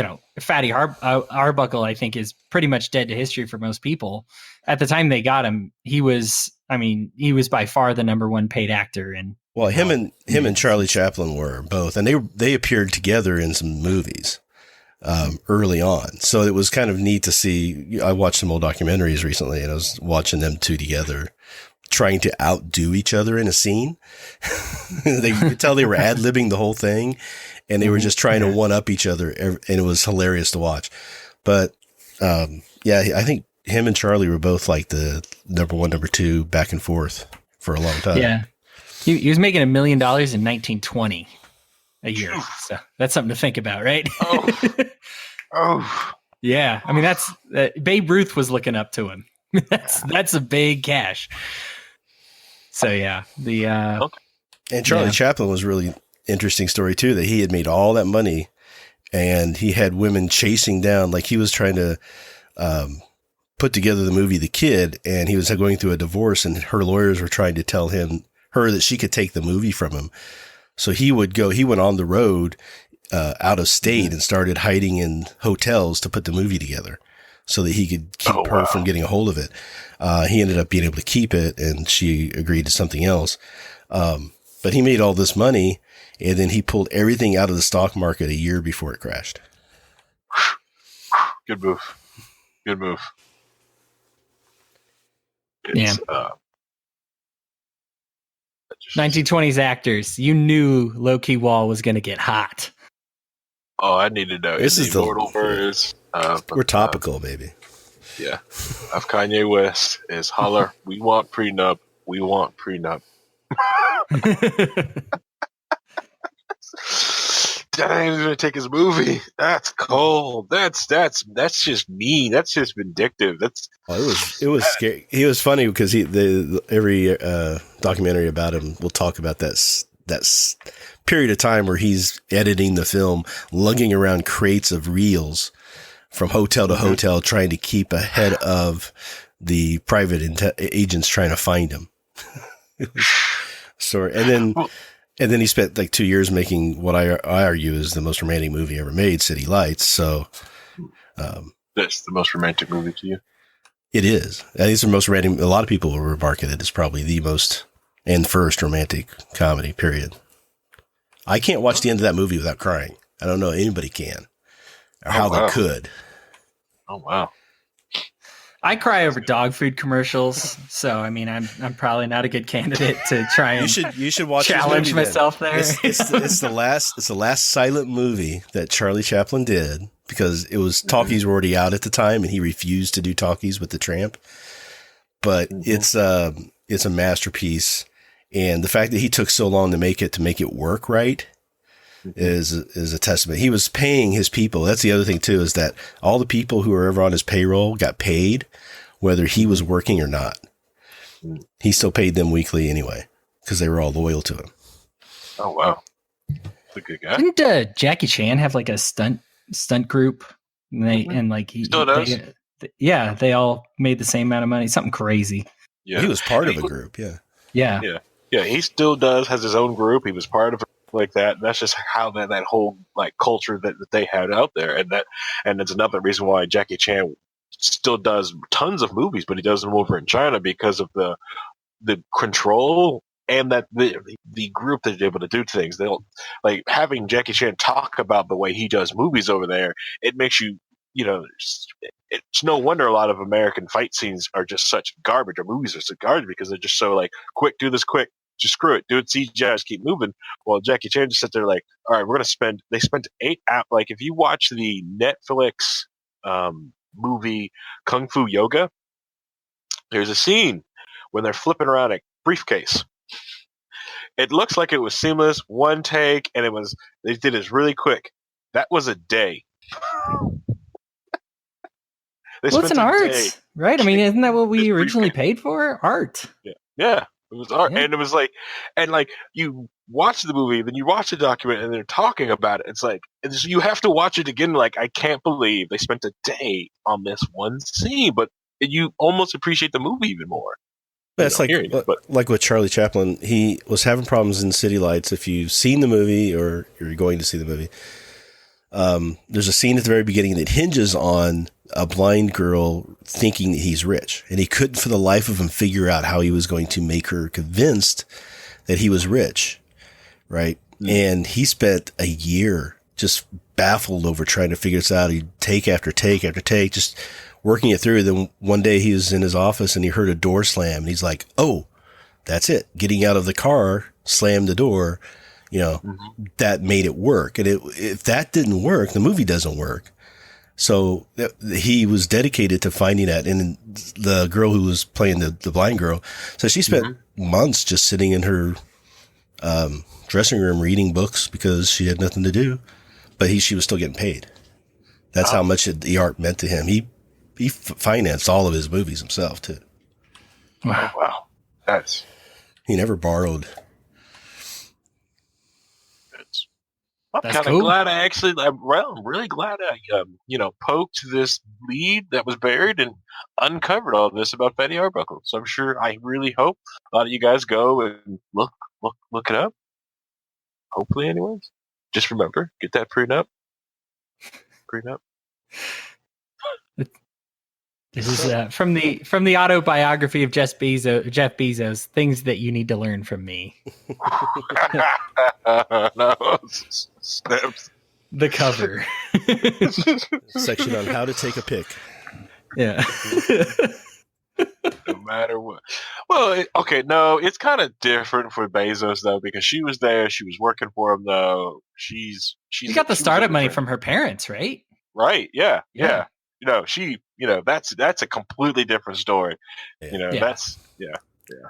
Fatty Arbuckle, I think, is pretty much dead to history for most people. At the time they got him, he was by far the number 1 paid actor. And well, him and Charlie Chaplin were both, and they appeared together in some movies early on. So it was kind of neat to see. I watched some old documentaries recently, and I was watching them two together, trying to outdo each other in a scene. They could tell they were ad-libbing the whole thing, and they were just trying to one-up each other, and it was hilarious to watch. But, I think him and Charlie were both like the number 1, number 2 back and forth for a long time. Yeah. He was making $1 million in 1920 a year. So that's something to think about, right? Oh. Yeah. I mean, that's Babe Ruth was looking up to him. That's a big cash. So yeah, and Charlie Chaplin was really interesting story too, that he had made all that money and he had women chasing down, like he was trying to put together the movie The Kid, and he was going through a divorce, and her lawyers were trying to tell her that she could take the movie from him. So he went on the road out of state and started hiding in hotels to put the movie together, so that he could keep her from getting a hold of it. He ended up being able to keep it, and she agreed to something else. But he made all this money, and then he pulled everything out of the stock market a year before it crashed. Good move. 1920s actors. You knew Low Key WAL was going to get hot. Oh, I need to know. This is the immortal verse. We're topical, baby. Yeah. Of Kanye West is holler, we want prenup, we want prenup. Dang, he's gonna take his movie. That's cold. That's just mean. That's just vindictive. It was scary. He was funny because every documentary about him will talk about that period of time where he's editing the film, lugging around crates of reels from hotel to hotel, trying to keep ahead of the private agents trying to find him. And then he spent like 2 years making what I argue is the most romantic movie ever made, City Lights. So, that's the most romantic movie to you? It is. I think it's the most romantic. A lot of people will remark it. It's probably the most and first romantic comedy, period. I can't watch the end of that movie without crying. I don't know anybody can or how they could. Oh, wow. I cry over dog food commercials, so I mean, I'm probably not a good candidate to try and you should watch challenge this movie, myself there. It's the last silent movie that Charlie Chaplin did because it was talkies were already out at the time, and he refused to do talkies with the Tramp. But it's a masterpiece, and the fact that he took so long to make it work right is a testament. He was paying his people. That's the other thing too, is that all the people who were ever on his payroll got paid, whether he was working or not. He still paid them weekly anyway, because they were all loyal to him. Oh, wow. That's a good guy. Didn't Jackie Chan have like a stunt group? And he still does. They all made the same amount of money. Something crazy. Yeah. He was part of a group. Yeah. He still does, has his own group. He was part of like that. And that's just how that whole like culture that they had out there, and it's another reason why Jackie Chan still does tons of movies, but he does them over in China because of the control and that the group that they're able to do things. They'll like having Jackie Chan talk about the way he does movies over there. It makes it's no wonder a lot of American fight scenes are just such garbage, or movies are so garbage, because they're just so like, quick, do this quick. Just screw it, do it CGI, just keep moving. Well, Jackie Chan just sat there like, all right, they spent 8 hours. Like, if you watch the Netflix movie Kung Fu Yoga, there's a scene when they're flipping around a briefcase. It looks like it was seamless, one take, and they did it really quick. That was a day. It's an art, right? I mean, isn't that what we originally paid for? Art. Yeah. It was art, and it was like, you watch the movie, then you watch the document, and they're talking about it. It's like, you have to watch it again. Like, I can't believe they spent a day on this one scene, but you almost appreciate the movie even more. That's like with Charlie Chaplin. He was having problems in City Lights. If you've seen the movie or you're going to see the movie, there's a scene at the very beginning that hinges on a blind girl thinking that he's rich, and he couldn't for the life of him figure out how he was going to make her convinced that he was rich. Right. And he spent a year just baffled over trying to figure this out. He'd take after take after take, just working it through. Then one day he was in his office and he heard a door slam, and he's like, oh, that's it. Getting out of the car, slammed the door, that made it work. And if that didn't work, the movie doesn't work. So he was dedicated to finding that. And the girl who was playing the blind girl, so she spent months just sitting in her dressing room reading books because she had nothing to do, but she was still getting paid. That's how much the art meant to him. He financed all of his movies himself too. Wow. He never borrowed. I'm kind of glad I'm really glad I, poked this lead that was buried and uncovered all this about Betty Arbuckle. So I'm sure, I really hope a lot of you guys go and look it up. Hopefully, anyways. Just remember, get that prenup. This is from the autobiography of Jeff Bezos. Things that you need to learn from me. No, snaps. The cover section on how to take a pic. Yeah. No matter what. Well, no, it's kind of different for Bezos though, because she was there, she was working for him though. She got the startup money from her parents, right? Right. Yeah. that's a completely different story. Yeah. That's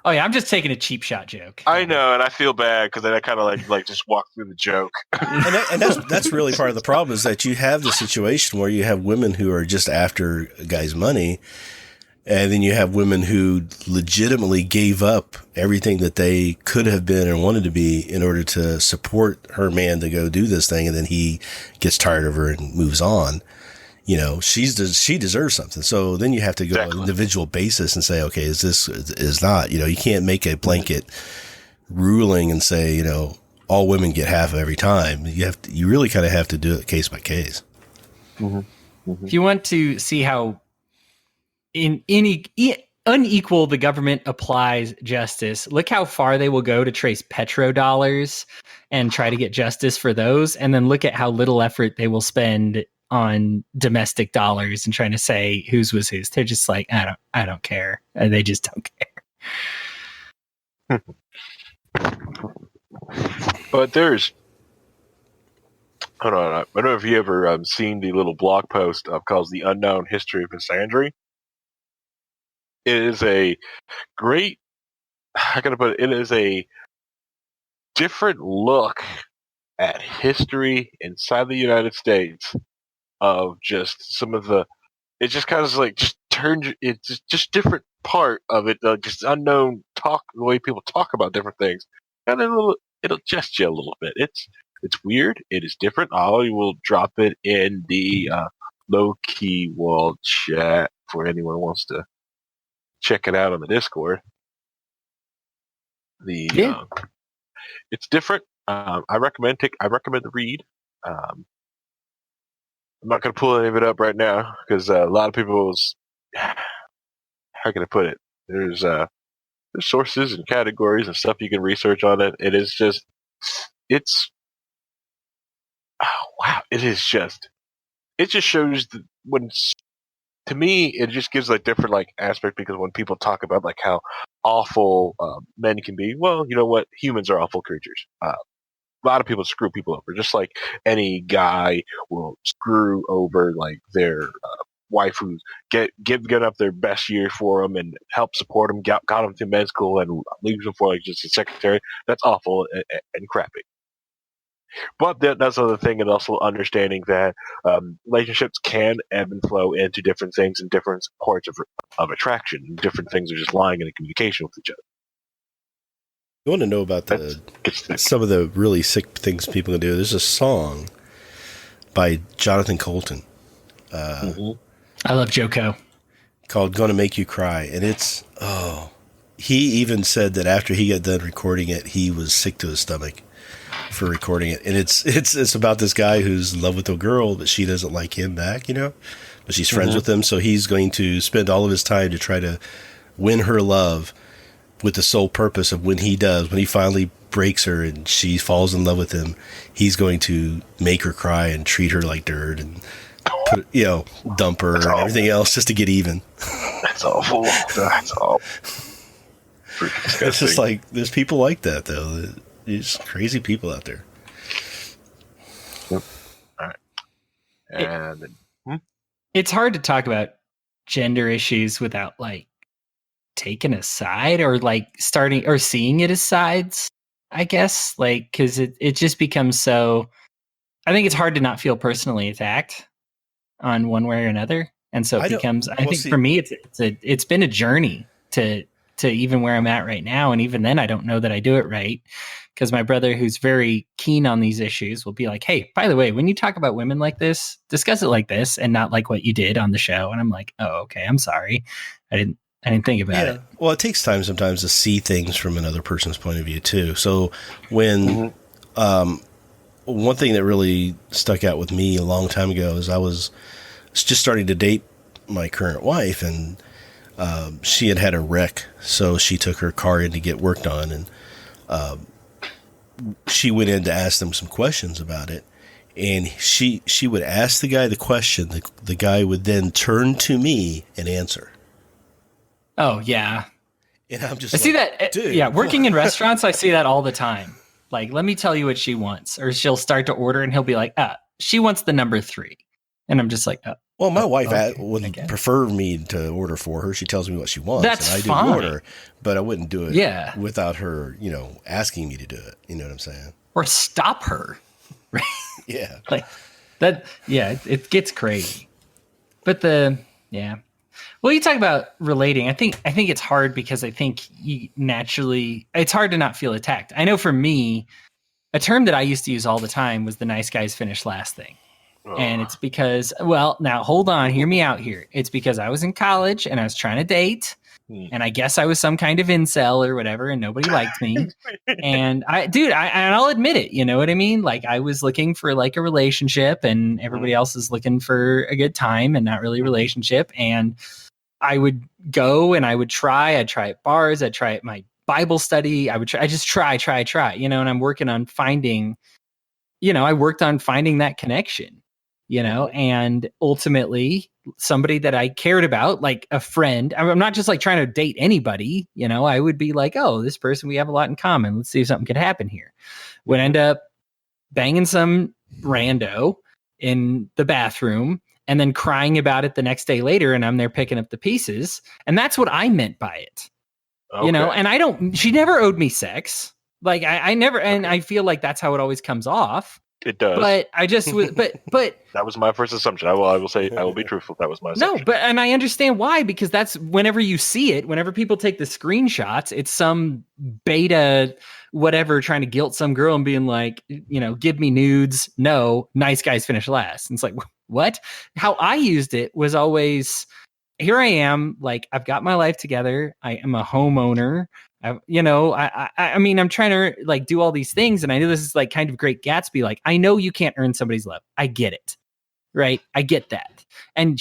Oh yeah, I'm just taking a cheap shot joke. I know, and I feel bad because then I kind of like just walk through the joke. And that's really part of the problem, is that you have the situation where you have women who are just after a guy's money, and then you have women who legitimately gave up everything that they could have been and wanted to be in order to support her man to go do this thing, and then he gets tired of her and moves on. She deserves something. So then you have to go on an individual basis and say, okay, is not, you can't make a blanket ruling and say, all women get half every time. You really kind of have to do it case by case. Mm-hmm. Mm-hmm. If you want to see how unequal the government applies justice, look how far they will go to trace petrodollars and try to get justice for those. And then look at how little effort they will spend on domestic dollars and trying to say whose was whose. They're just like, I don't care. They just don't care. But there's, hold on, I don't know if you ever seen the little blog post called "The Unknown History of Misandry." It is a great, how can I put it? It is a different look at history inside the United States of just some of the, it just kind of like just turned, it's just different part of it, just unknown talk, the way people talk about different things, and it'll adjust you a little bit. It's weird. It is different. I will drop it in the Low Key WAL chat for anyone who wants to check it out on the Discord. It's different. I recommend the read. I'm not going to pull any of it up right now because a lot of people's, how can I put it? There's sources and categories and stuff you can research on it. It is just, it just shows when, to me, it just gives like different like aspect, because when people talk about like how awful men can be, well, you know what? Humans are awful creatures. A lot of people screw people over, just like any guy will screw over like their wife who's get up their best year for them and help support them, got them through med school and leaves them for like just a secretary. That's awful and crappy. But that's another thing, and also understanding that relationships can ebb and flow into different things and different parts of attraction. Different things are just lying in a communication with each other. You want to know about some of the really sick things people can do? There's a song by Jonathan Colton. I love Joko. Called "Gonna Make You Cry," and he even said that after he got done recording it, he was sick to his stomach for recording it. And it's about this guy who's in love with a girl, but she doesn't like him back, but she's friends with him, so he's going to spend all of his time to try to win her love, with the sole purpose of when he finally breaks her and she falls in love with him, he's going to make her cry and treat her like dirt and dump her and everything else just to get even. That's awful. That's awful. It's just like, there's people like that though. There's crazy people out there. All right. And it's hard to talk about gender issues without like taken a side or like starting or seeing it as sides, I guess, like, because it just becomes so, I think it's hard to not feel personally attacked on one way or another. And so it becomes, I think for me, it's been a journey to even where I'm at right now. And even then I don't know that I do it right, because my brother, who's very keen on these issues, will be like, hey, by the way, when you talk about women like this, discuss it like this and not like what you did on the show. And I'm like, oh, okay, I'm sorry. I didn't think about it. Well, it takes time sometimes to see things from another person's point of view too. So when, one thing that really stuck out with me a long time ago is I was just starting to date my current wife, and she had a wreck. So she took her car in to get worked on, and she went in to ask them some questions about it. And she would ask the guy the question. The guy would then turn to me and answer. Oh, yeah. And I'm just I see that. dude. Yeah, working in restaurants, I see that all the time. Like, let me tell you what she wants. Or she'll start to order and he'll be like, she wants the number 3. And I'm just like, Well, my wife okay, would prefer me to order for her. She tells me what she wants, That's and I do fine. the order, but I wouldn't do it Yeah. without her, asking me to do it. You know what I'm saying? Or stop her. Right? Yeah. Like that. Yeah, it gets crazy. But well, you talk about relating. I think it's hard because I think it's hard to not feel attacked. I know for me, a term that I used to use all the time was the nice guys finish last thing. And it's because, well, now hold on, hear me out here. It's because I was in college and I was trying to date, and I guess I was some kind of incel or whatever, and nobody liked me. And I'll admit it. You know what I mean? Like I was looking for like a relationship, and everybody else is looking for a good time and not really a relationship. And I would go and I would try. I'd try at bars. I'd try at my Bible study. I just try. And I'm working on finding. I worked on finding that connection. And ultimately somebody that I cared about, like a friend. I'm not just like trying to date anybody, I would be like, oh, this person, we have a lot in common. Let's see if something could happen here. Would end up banging some rando in the bathroom and then crying about it the next day later. And I'm there picking up the pieces. And that's what I meant by it, and she never owed me sex. Like I never, and I feel like that's how it always comes off. It does. But I just but that was my first assumption. I will say, I will be truthful. That was my assumption. No, and I understand why, because that's whenever you see it, whenever people take the screenshots, it's some beta whatever trying to guilt some girl and being like, give me nudes. No, nice guys finish last. And it's like, what? How I used it was always, here I am, like I've got my life together. I am a homeowner. I'm trying to like do all these things, and I know this is like kind of Great Gatsby. Like, I know you can't earn somebody's love. I get it, right? I get that. And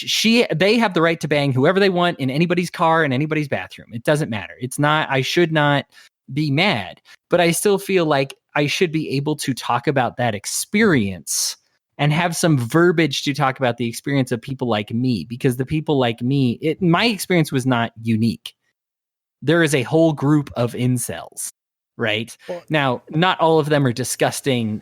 they have the right to bang whoever they want in anybody's car, in anybody's bathroom. It doesn't matter. It's not. I should not be mad, but I still feel like I should be able to talk about that experience and have some verbiage to talk about the experience of people like me, because the people like me, my experience was not unique. There is a whole group of incels, right? Now, not all of them are disgusting,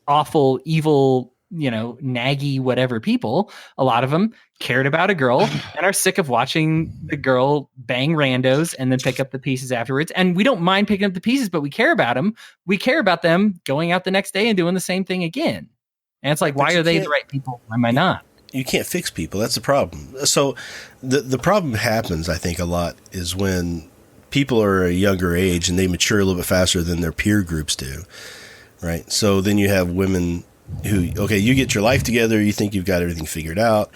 awful, evil, naggy, whatever people. A lot of them cared about a girl and are sick of watching the girl bang randos and then pick up the pieces afterwards. And we don't mind picking up the pieces, but we care about them. We care about them going out the next day and doing the same thing again. And it's like, why are they the right people? Why am I not? You can't fix people. That's the problem. So the problem happens, I think, a lot is when people are a younger age and they mature a little bit faster than their peer groups do, right? So then you have women who, you get your life together, you think you've got everything figured out,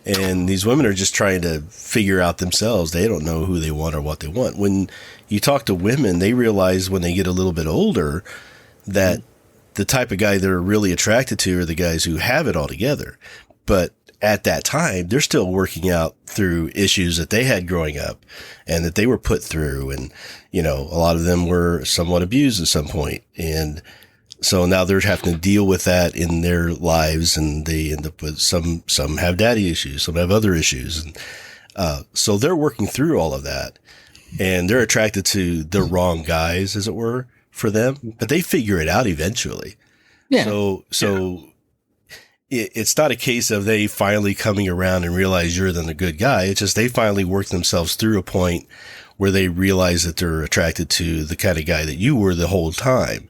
and these women are just trying to figure out themselves. They don't know who they want or what they want. When you talk to women, they realize when they get a little bit older that the type of guy they're really attracted to are the guys who have it all together. But at that time, they're still working out through issues that they had growing up and that they were put through. And, a lot of them were somewhat abused at some point. And so now they're having to deal with that in their lives, and they end up with some have daddy issues, some have other issues. And, so they're working through all of that, and they're attracted to the wrong guys, as it were, for them, but they figure it out eventually. Yeah. So it's not a case of they finally coming around and realize you're then a good guy. It's just they finally work themselves through a point where they realize that they're attracted to the kind of guy that you were the whole time.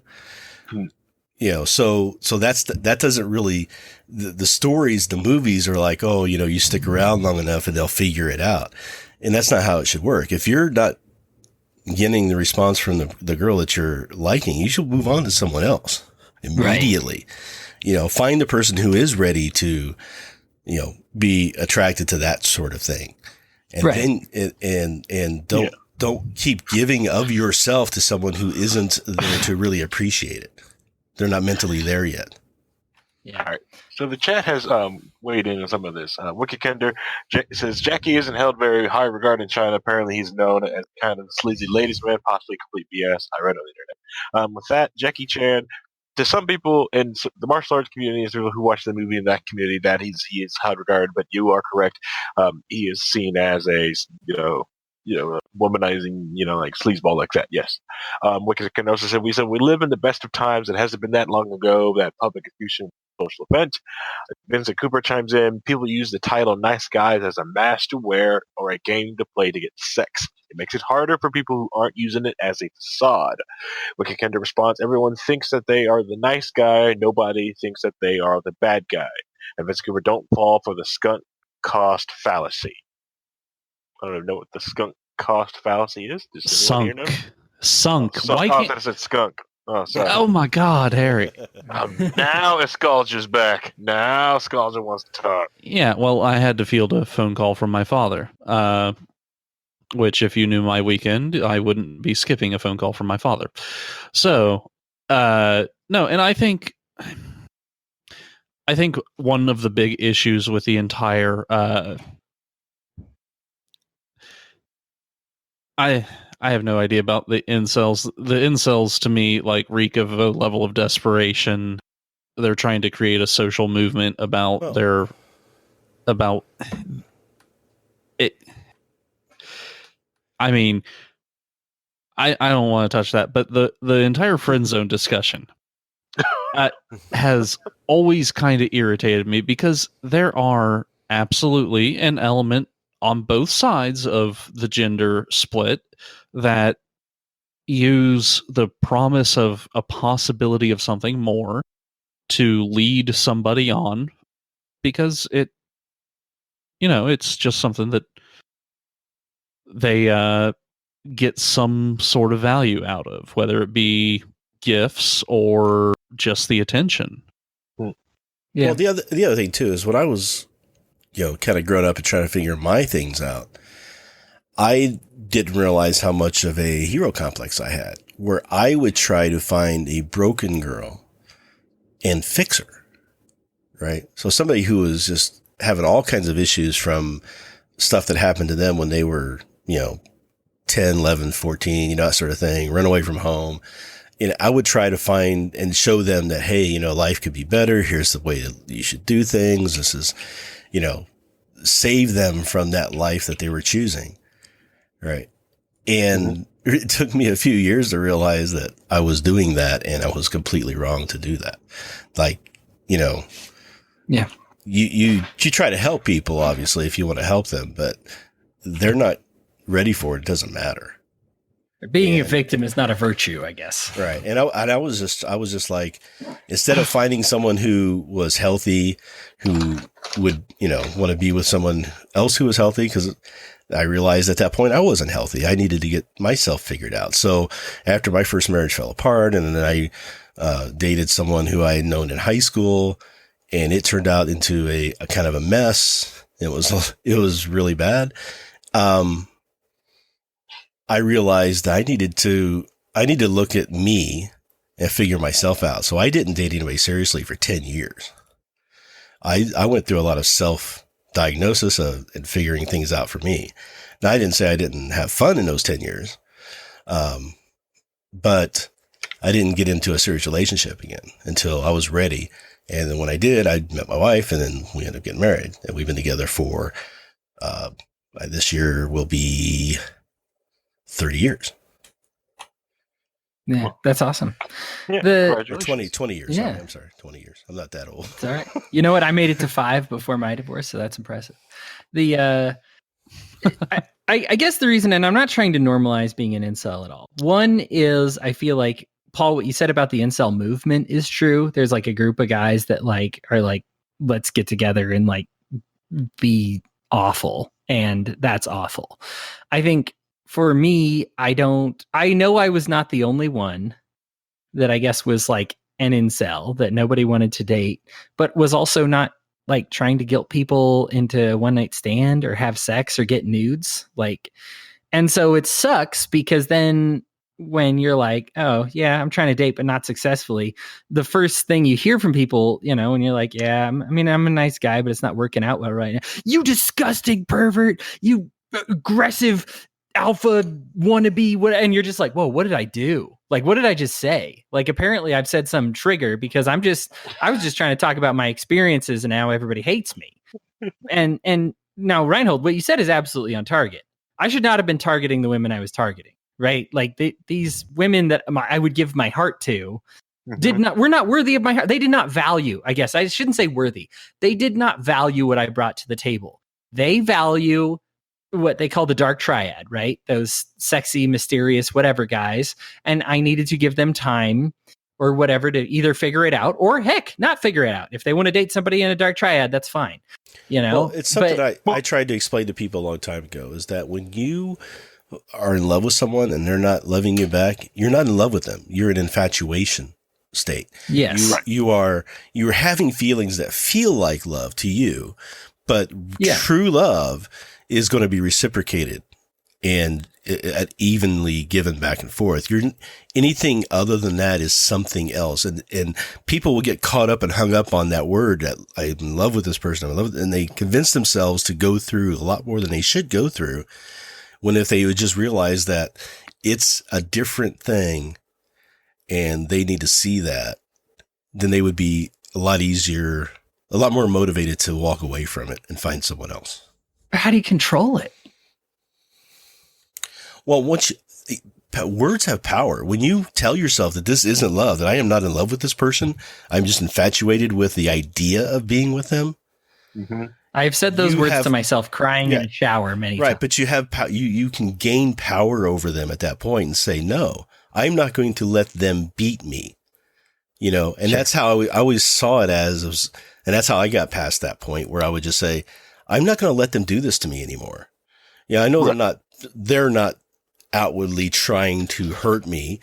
So that doesn't really, the stories, the movies are like, you stick around long enough and they'll figure it out. And that's not how it should work. If you're not getting the response from the girl that you're liking, you should move on to someone else immediately. Right. Find the person who is ready to, be attracted to that sort of thing. And then, don't keep giving of yourself to someone who isn't there to really appreciate it. They're not mentally there yet. Yeah. All right. So the chat has weighed in on some of this. Wicked Kender says Jackie isn't held very high regard in China. Apparently, he's known as kind of the sleazy ladies' man, possibly complete BS. I read on the internet. With that, Jackie Chan, to some people in the martial arts community, who watch the movie in that community, that he is high regard. But you are correct. He is seen as a womanizing, like sleazeball like that. Yes. Wicked Kender also said we live in the best of times. It hasn't been that long ago that public social event. Vincent Cooper chimes in, people use the title nice guys as a mask to wear or a game to play to get sex. It makes it harder for people who aren't using it as a facade. Wicked Kendra responds, everyone thinks that they are the nice guy, nobody thinks that they are the bad guy. And Vincent Cooper, don't fall for the skunk cost fallacy. I don't even know what the skunk cost fallacy is. Does anyone here know? Sunk. Why can't I said skunk? Oh, sorry. Oh my God, Harry. Now Escalger's back. Now Escalger wants to talk. Yeah, well, I had to field a phone call from my father. Which, if you knew my weekend, I wouldn't be skipping a phone call from my father. So, no, and I think one of the big issues with the entire I have no idea about the incels. The incels, to me, like, reek of a level of desperation. They're trying to create a social movement about about it. I mean, I don't want to touch that, but the entire friend zone discussion has always kind of irritated me, because there are absolutely an element on both sides of the gender split that use the promise of a possibility of something more to lead somebody on, because it's just something that they get some sort of value out of, whether it be gifts or just the attention. Yeah. Well, the other thing too is when I was, kind of growing up and trying to figure my things out, I didn't realize how much of a hero complex I had, where I would try to find a broken girl and fix her, right? So somebody who was just having all kinds of issues from stuff that happened to them when they were, 10, 11, 14, that sort of thing, run away from home. I would try to find and show them that, hey, life could be better. Here's the way that you should do things. This is, save them from that life that they were choosing. Right. And it took me a few years to realize that I was doing that and I was completely wrong to do that. Like, yeah, you try to help people, obviously, if you want to help them, but they're not ready for it. It doesn't matter. Being a victim is not a virtue, I guess. Right. And I was just like, instead of finding someone who was healthy, who would, want to be with someone else who was healthy, because I realized at that point I wasn't healthy. I needed to get myself figured out. So after my first marriage fell apart, and then I dated someone who I had known in high school, and it turned out into a kind of a mess. It was really bad. I realized I needed to look at me and figure myself out. So I didn't date anybody seriously for 10 years. I went through a lot of self-diagnosis and figuring things out for me. Now, I didn't say I didn't have fun in those 10 years, but I didn't get into a serious relationship again until I was ready. And then when I did, I met my wife, and then we ended up getting married. And we've been together for, this year will be 30 years. Yeah, that's awesome. Yeah, 20 years. Yeah. I'm sorry, 20 years. I'm not that old. It's all right. You know what? I made it to 5 before my divorce, so that's impressive. I guess the reason, and I'm not trying to normalize being an incel at all. One is, I feel like, Paul, what you said about the incel movement is true. There's like a group of guys that are like, let's get together and like be awful. And that's awful. I think for me, I know I was not the only one that I guess was like an incel that nobody wanted to date, but was also not like trying to guilt people into a one night stand or have sex or get nudes. And so it sucks, because then when you're like, oh yeah, I'm trying to date, but not successfully, the first thing you hear from people, and you're like, yeah, I'm a nice guy, but it's not working out well right now. You disgusting pervert, you aggressive alpha wannabe, and you're just like, whoa, what did I do? Like, what did I just say? Like, apparently I've said some trigger, because I was just trying to talk about my experiences, and now everybody hates me. And now, Rhinehold, what you said is absolutely on target. I should not have been targeting the women I was targeting, right? Like these women that I would give my heart to, we're not worthy of my heart. They did not value, I guess I shouldn't say worthy. They did not value what I brought to the table. They value what they call the dark triad, right? Those sexy, mysterious, whatever guys. And I needed to give them time or whatever to either figure it out or heck, not figure it out. If they want to date somebody in a dark triad, that's fine. You know, well, it's something I tried to explain to people a long time ago is that when you are in love with someone and they're not loving you back, you're not in love with them. You're in infatuation state. Yes. You're having feelings that feel like love to you, but true love is going to be reciprocated and evenly given back and forth. Anything other than that is something else. And people will get caught up and hung up on that word that I'm in love with this person. And they convince themselves to go through a lot more than they should go through. When if they would just realize that it's a different thing and they need to see that, then they would be a lot more motivated to walk away from it and find someone else. How do you control it? Well, words have power. When you tell yourself that this isn't love, that I am not in love with this person, I'm just infatuated with the idea of being with them. Mm-hmm. I've said those words to myself crying in a shower many times. Right, but you have you can gain power over them at that point and say, no, I'm not going to let them beat me. You know, and that's how I always saw it and that's how I got past that point where I would just say, I'm not going to let them do this to me anymore. Yeah, I know they're not outwardly trying to hurt me,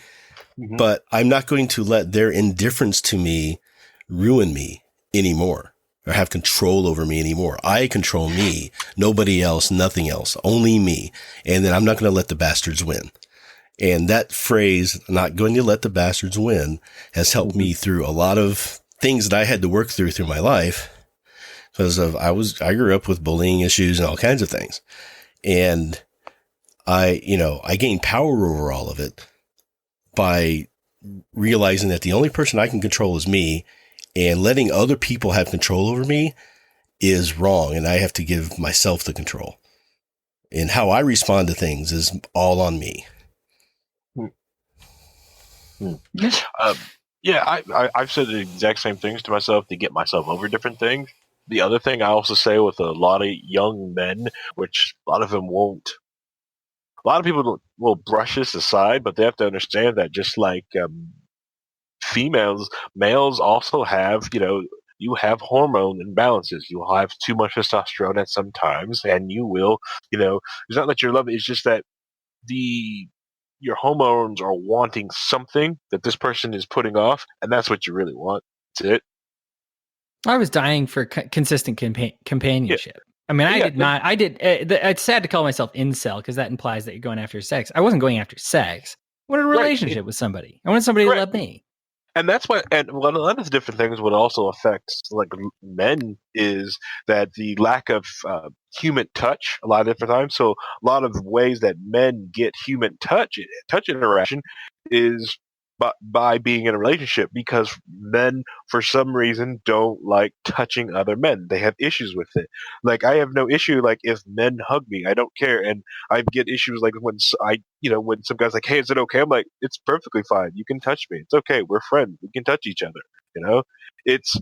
but I'm not going to let their indifference to me ruin me anymore or have control over me anymore. I control me, nobody else, nothing else, only me. And then I'm not going to let the bastards win. And that phrase, not going to let the bastards win, has helped me through a lot of things that I had to work through my life. Because I grew up with bullying issues and all kinds of things. And I gained power over all of it by realizing that the only person I can control is me, and letting other people have control over me is wrong. And I have to give myself the control, and how I respond to things is all on me. I've said the exact same things to myself to get myself over different things. The other thing I also say with a lot of young men, which a lot of them won't, a lot of people will brush this aside, but they have to understand that just like males also have, you have hormone imbalances. You'll have too much testosterone at some times, and you will, it's not that you're loving, it's just that your hormones are wanting something that this person is putting off, and that's what you really want. That's it. I was dying for consistent companionship. I mean, it's sad to call myself incel because that implies that you're going after sex. I wasn't going after sex. I wanted a relationship with somebody. I wanted somebody to love me. And that's why, and one of the different things would also affect like men is that the lack of human touch a lot of different times. So a lot of ways that men get human touch interaction is by being in a relationship, because men for some reason don't like touching other men. They have issues with it. Like I have no issue like if men hug me, I don't care. And I get issues like when when some guy's like, hey, is it okay? I'm like, it's perfectly fine. You can touch me. It's okay. We're friends. We can touch each other. It's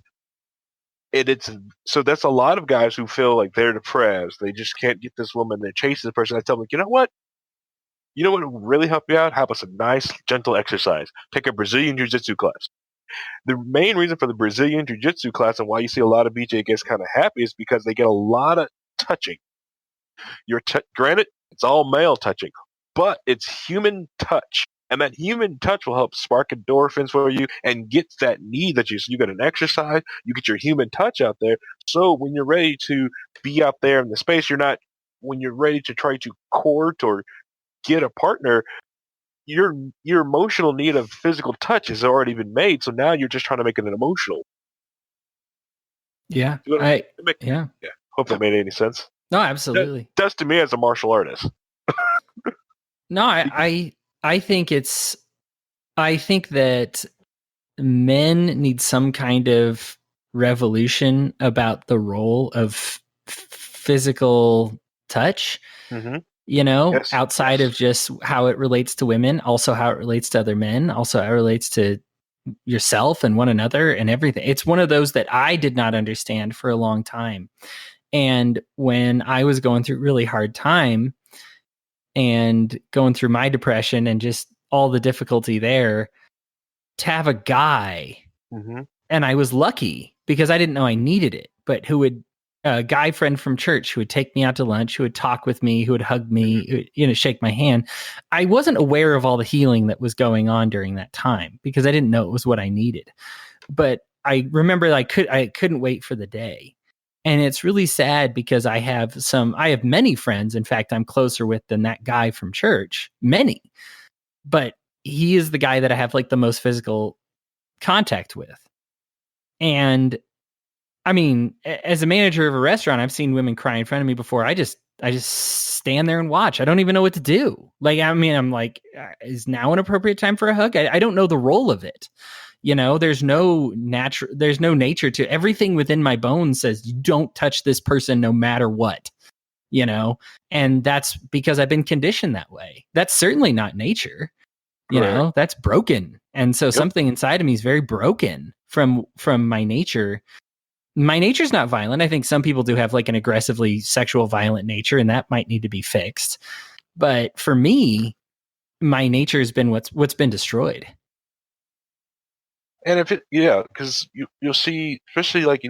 so that's a lot of guys who feel like they're depressed. They just can't get this woman. They chase this person. I tell them, you know what will really help you out? How about some nice, gentle exercise? Pick a Brazilian Jiu-Jitsu class. The main reason for the Brazilian Jiu-Jitsu class and why you see a lot of BJ gets kind of happy is because they get a lot of touching. Granted, it's all male touching, but it's human touch. And that human touch will help spark endorphins for you and get that need that you get an exercise, you get your human touch out there. So when you're ready to be out there in the space, when you're ready to try to court or get a partner, your emotional need of physical touch has already been made. So now you're just trying to make it an emotional. Yeah. Hope that made any sense. No, absolutely. That's to me as a martial artist. No, I think that men need some kind of revolution about the role of physical touch. Mm-hmm. Outside of just how it relates to women, also how it relates to other men, also how it relates to yourself and one another and everything. It's one of those that I did not understand for a long time. And when I was going through a really hard time and going through my depression and just all the difficulty there, to have a guy, and I was lucky because I didn't know I needed it, but who would, a guy friend from church who would take me out to lunch, who would talk with me, who would hug me, who would, you know, shake my hand. I wasn't aware of all the healing that was going on during that time because I didn't know it was what I needed. But I remember I couldn't wait for the day. And it's really sad because I have many friends. In fact, I'm closer with than that guy from church, many, but he is the guy that I have like the most physical contact with. And I mean, as a manager of a restaurant, I've seen women cry in front of me before. I just stand there and watch. I don't even know what to do. Like, I mean, I'm like, is now an appropriate time for a hug? I don't know the role of it. You know, there's no nature to everything within my bones says you don't touch this person no matter what, you know, and that's because I've been conditioned that way. That's certainly not nature, you know, that's broken. And so something inside of me is very broken from my nature. My nature's not violent. I think some people do have like an aggressively sexual violent nature, and that might need to be fixed. But for me, my nature has been what's been destroyed. And because you'll see, especially like,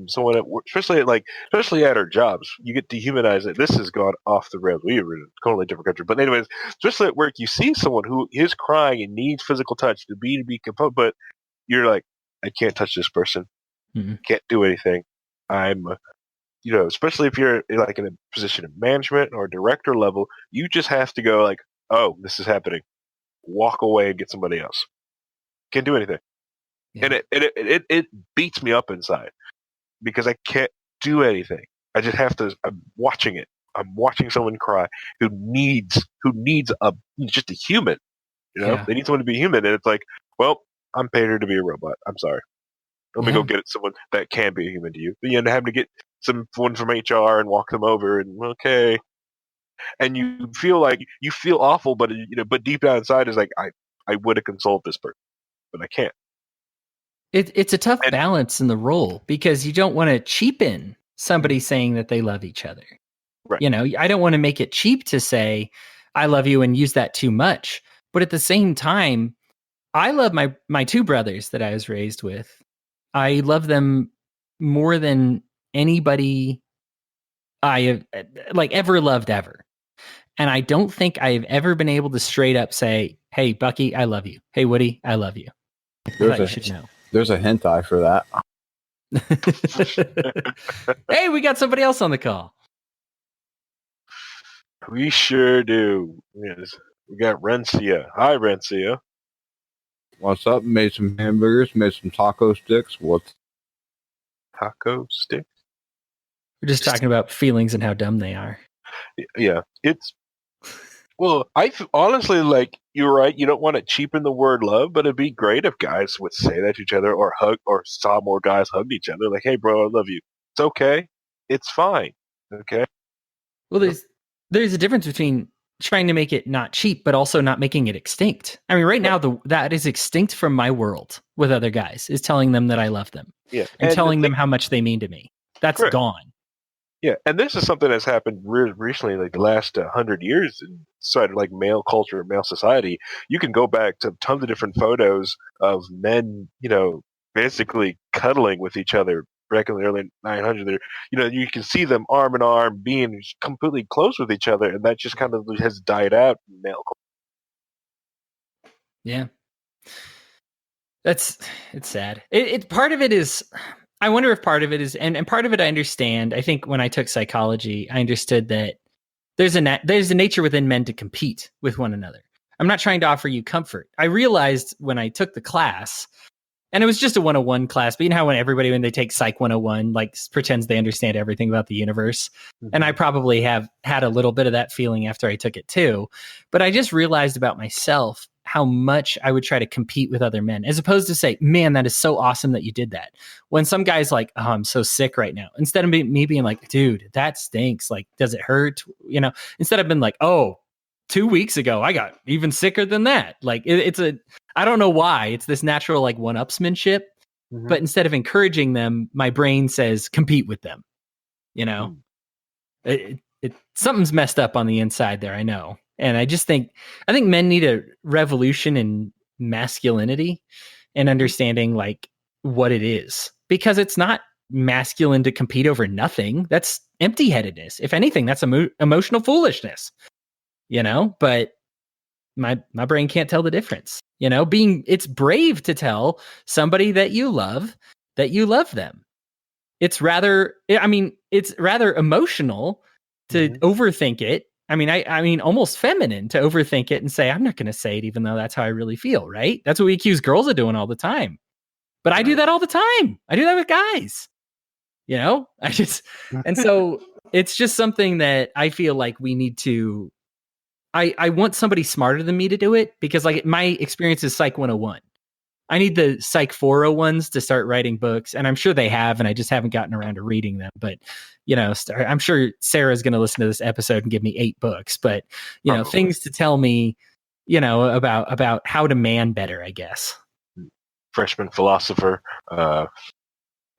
someone at work, especially at our jobs, you get dehumanized. This has gone off the rails. We were in a totally different country, but anyways, especially at work, you see someone who is crying and needs physical touch to be composed, but you're like, I can't touch this person. Can't do anything. I'm, especially if you're like in a position of management or director level, you just have to go like, oh, this is happening. Walk away and get somebody else. Can't do anything. Yeah. And it beats me up inside because I can't do anything. I just have to. I'm watching it. I'm watching someone cry who needs just a human. They need someone to be human, and it's like, well, I'm paying her to be a robot. I'm sorry. Let me go get someone that can be a human to you. You end up having to get someone from HR and walk them over, and okay. And you feel awful, but but deep down inside is like, I would have consoled this person, but I can't. It's a tough balance in the role because you don't want to cheapen somebody saying that they love each other. Right. I don't want to make it cheap to say I love you and use that too much. But at the same time, I love my two brothers that I was raised with. I love them more than anybody I have ever loved ever. And I don't think I've ever been able to straight up say, hey, Bucky, I love you. Hey, Woody, I love you. You should know. There's a hentai for that. Hey, we got somebody else on the call. We sure do. Yes. We got Rencia. Hi, Rencia. What's up? Made some hamburgers, made some taco sticks. What's taco sticks? We're just talking about feelings and how dumb they are. Yeah, I honestly, like, you're right. You don't want to cheapen the word love, but it'd be great if guys would say that to each other or hug, or saw more guys hug each other. Like, hey, bro, I love you. It's okay. It's fine. Okay. Well, there's a difference between trying to make it not cheap, but also not making it extinct. I mean, right now, that is extinct from my world with other guys, is telling them that I love them. Yeah. And telling them how much they mean to me. That's gone. Yeah, and this is something that's happened recently, like the last 100 years inside of like male culture, male society. You can go back to tons of different photos of men, basically cuddling with each other back in the early 900s. You can see them arm in arm, being completely close with each other, and that just kind of has died out in male culture. Yeah, it's sad. Part of it is. I wonder if part of it is, and part of it I understand. I think when I took psychology, I understood that there's a nature within men to compete with one another. I'm not trying to offer you comfort. I realized when I took the class, and it was just a 101 class, but you know how when they take Psych 101, like pretends they understand everything about the universe. Mm-hmm. And I probably have had a little bit of that feeling after I took it too. But I just realized about myself how much I would try to compete with other men, as opposed to say, man, that is so awesome that you did that. When some guy's like, oh, I'm so sick right now. Instead of me being like, dude, that stinks. Like, does it hurt? Instead I've been like, oh, 2 weeks ago, I got even sicker than that. Like I don't know why. It's this natural like one-upsmanship, but instead of encouraging them, my brain says compete with them. You know, something's messed up on the inside there. I know. And I think men need a revolution in masculinity and understanding like what it is, because it's not masculine to compete over nothing. That's empty-headedness. If anything, that's emotional foolishness, you know, but my brain can't tell the difference, you know, it's brave to tell somebody that you love them. It's rather emotional to overthink it. I mean, almost feminine to overthink it and say, I'm not going to say it, even though that's how I really feel. Right. That's what we accuse girls of doing all the time. But I do that all the time. I do that with guys, you know, and so it's just something that I feel like we need to, I want somebody smarter than me to do it, because like my experience is Psych 101. I need the Psych 401s to start writing books, and I'm sure they have, and I just haven't gotten around to reading them. But, you know, I'm sure Sarah's going to listen to this episode and give me 8 books, but, you know, things to tell me, you know, about how to man better, I guess. Freshman philosopher. Well,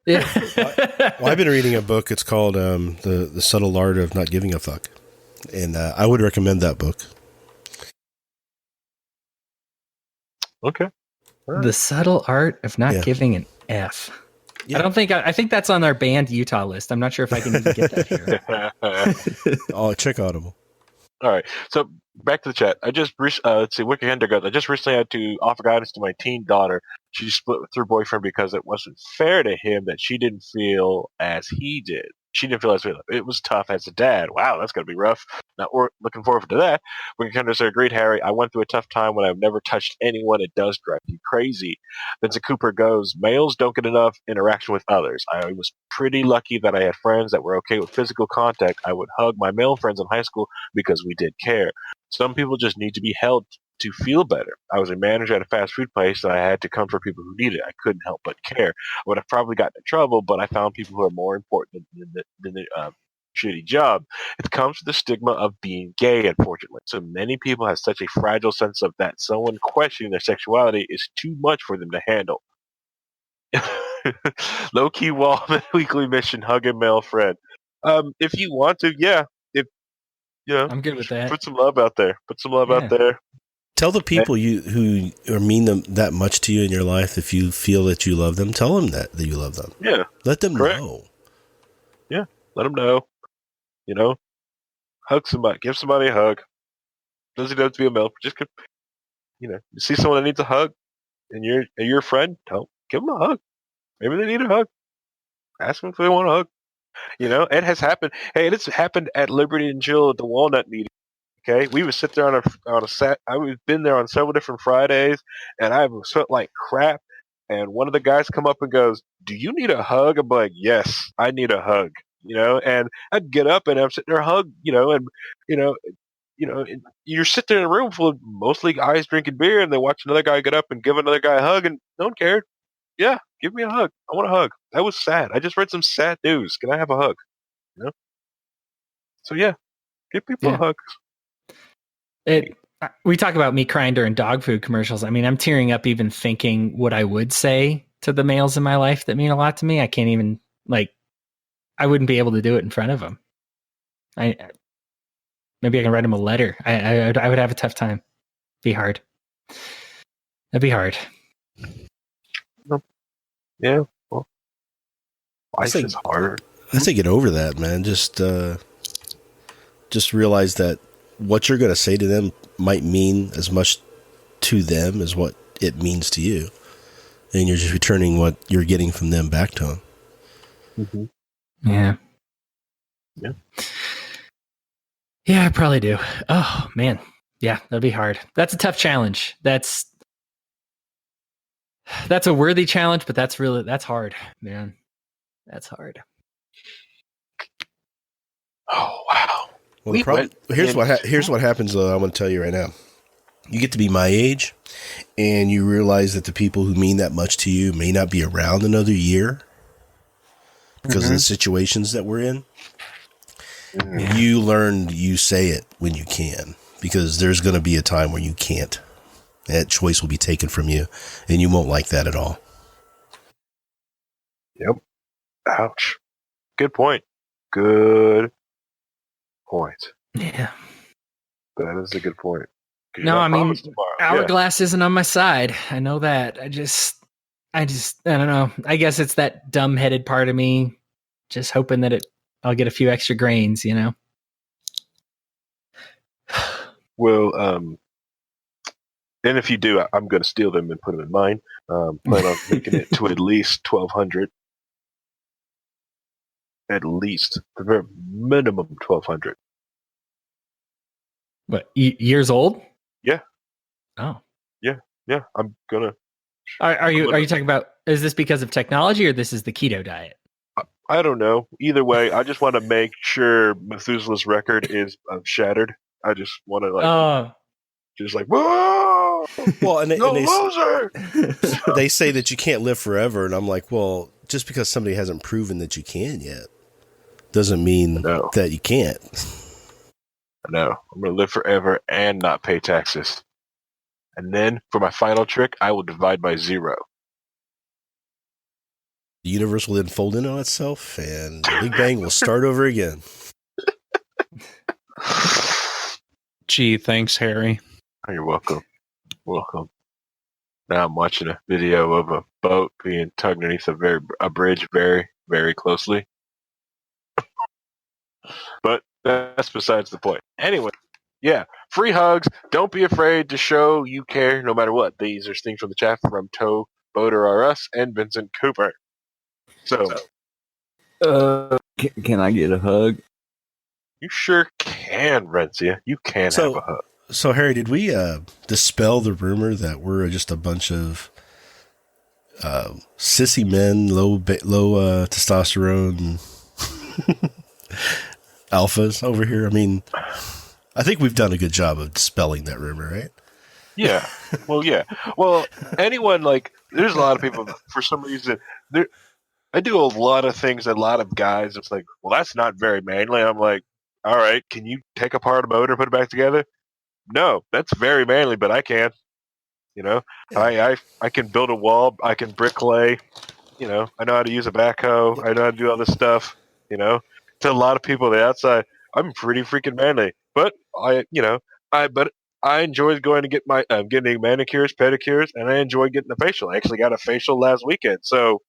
I've been reading a book. It's called The Subtle Art of Not Giving a Fuck. And I would recommend that book. Okay. Right. The Subtle Art of Not Giving an F. Yeah. I think that's on our banned Utah list. I'm not sure if I can even get that here. Oh, check Audible. All right. So back to the chat. I just let's see. Wiki Hender goes. I just recently had to offer guidance to my teen daughter. She split with her boyfriend because it wasn't fair to him that she didn't feel as he did. She didn't feel as well. It was tough as a dad. Wow, that's going to be rough. Not looking forward to that. Wiki Hender said, agreed, Harry. I went through a tough time when I've never touched anyone. It does drive you crazy. Vincent Cooper goes, males don't get enough interaction with others. I was pretty lucky that I had friends that were okay with physical contact. I would hug my male friends in high school because we did care. Some people just need to be held to feel better. I was a manager at a fast food place, and I had to comfort people who needed it. I couldn't help but care. I would have probably gotten in trouble, but I found people who are more important than the shitty job. It comes to the stigma of being gay, unfortunately. So many people have such a fragile sense of that someone questioning their sexuality is too much for them to handle. Low Key WAL weekly mission: hug a male friend. If you want to, yeah. If you know, I'm good with that. Put some love out there. Out there. Tell the people who mean them that much to you in your life, if you feel that you love them, tell them that you love them. Yeah. Let them know. Yeah. Let them know. You know, hug somebody, give somebody a hug. Doesn't have to be a male. Just, you know, you see someone that needs a hug and you're a friend, give them a hug. Maybe they need a hug. Ask them if they want a hug. You know, it has happened. Hey, it's happened at Liberty and Jill at the Walnut meeting. Okay, we would sit there on a set. I've been there on several different Fridays, and I've felt like crap. And one of the guys come up and goes, "Do you need a hug?" I'm like, "Yes, I need a hug." You know, and I'd get up and I'm sitting there, hug. You know, and and you're sitting there in a room full of mostly guys drinking beer, and they watch another guy get up and give another guy a hug, and no one cared. Yeah, give me a hug. I want a hug. That was sad. I just read some sad news. Can I have a hug? You know. So yeah, give people a hug. We talk about me crying during dog food commercials. I mean, I'm tearing up even thinking what I would say to the males in my life that mean a lot to me. I can't even, like, I wouldn't be able to do it in front of them. Maybe I can write them a letter. I would have a tough time. Be hard. That'd be hard. Yeah. Well, life is hard. I say get over that, man. Just realize that what you're going to say to them might mean as much to them as what it means to you. And you're just returning what you're getting from them back to them. Mm-hmm. Yeah. Yeah. Yeah, I probably do. Oh, man. Yeah, that'd be hard. That's a tough challenge. That's a worthy challenge, but that's hard, man. That's hard. Oh, wow. Well, here's what happens, though. I'm going to tell you right now. You get to be my age, and you realize that the people who mean that much to you may not be around another year because of the situations that we're in. You learn you say it when you can. because there's going to be a time where you can't. That choice will be taken from you, and you won't like that at all. Yep. Ouch. Good point. Good point. Yeah. That is a good point. 'Cause No, you're not I mean, promised tomorrow. hourglass isn't on my side. I know that. I don't know. I guess it's that dumb-headed part of me, just hoping that I'll get a few extra grains, you know? Well, and if you do, I'm going to steal them and put them in mine. Plan on making it to at least 1,200. At least. The very minimum 1,200. What, years old? Yeah. Oh. Yeah. I'm going to. Are you talking about, is this because of technology or this is the keto diet? I don't know. Either way, I just want to make sure Methuselah's record is shattered. I just want to just like, whoa! Well, and loser! They say that you can't live forever, and I'm like, well, just because somebody hasn't proven that you can yet doesn't mean that you can't. I know. I'm going to live forever and not pay taxes. And then, for my final trick, I will divide by 0. The universe will then fold in on itself, and the Big Bang will start over again. Gee, thanks, Harry. Oh, you're welcome. Welcome. Now I'm watching a video of a boat being tugged underneath a bridge very, very closely. But that's besides the point. Anyway, yeah, free hugs. Don't be afraid to show you care no matter what. These are things from the chat from Toe, Boater R Us, and Vincent Cooper. So, can I get a hug? You sure can, Rencia. You can have a hug. So, Harry, did we dispel the rumor that we're just a bunch of sissy men, low testosterone alphas over here? I mean, I think we've done a good job of dispelling that rumor, right? Yeah. Well, yeah. Well, anyone, there's a lot of people, for some reason, I do a lot of things, a lot of guys, it's like, well, that's not very manly. I'm like, all right, can you take apart a motor and put it back together? No, that's very manly, but I can. You know, I can build a wall. I can bricklay. You know, I know how to use a backhoe. I know how to do all this stuff. You know, to a lot of people on the outside, I'm pretty freaking manly. But I enjoy going to get my getting manicures, pedicures, and I enjoy getting a facial. I actually got a facial last weekend, so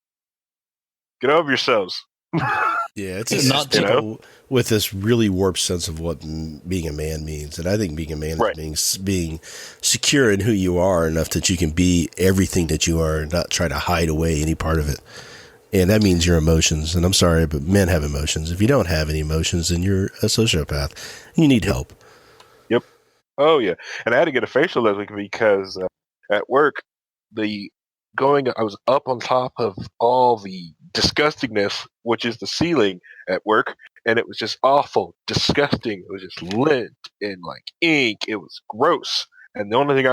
get over yourselves. Yeah, it's just people with this really warped sense of what being a man means, and I think being a man is being secure in who you are enough that you can be everything that you are, and not try to hide away any part of it. And that means your emotions. And I'm sorry, but men have emotions. If you don't have any emotions, then you're a sociopath. You need help. Yep. Oh yeah, and I had to get a facial last week because at work I was up on top of all the disgustingness, which is the ceiling at work, and it was just awful, disgusting. It was just lint and ink. It was gross. And the only thing I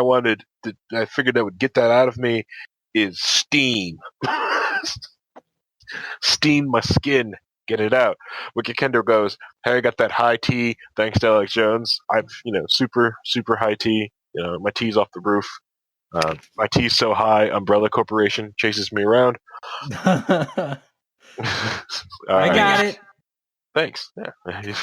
figured that would get that out of me is steam. Steam my skin, get it out. Wicked Kendo goes, Harry got that high tea thanks to Alex Jones. I'm, super, super high tea. My tea's off the roof. My tea's so high, Umbrella Corporation chases me around. I got it. Thanks. Yeah. You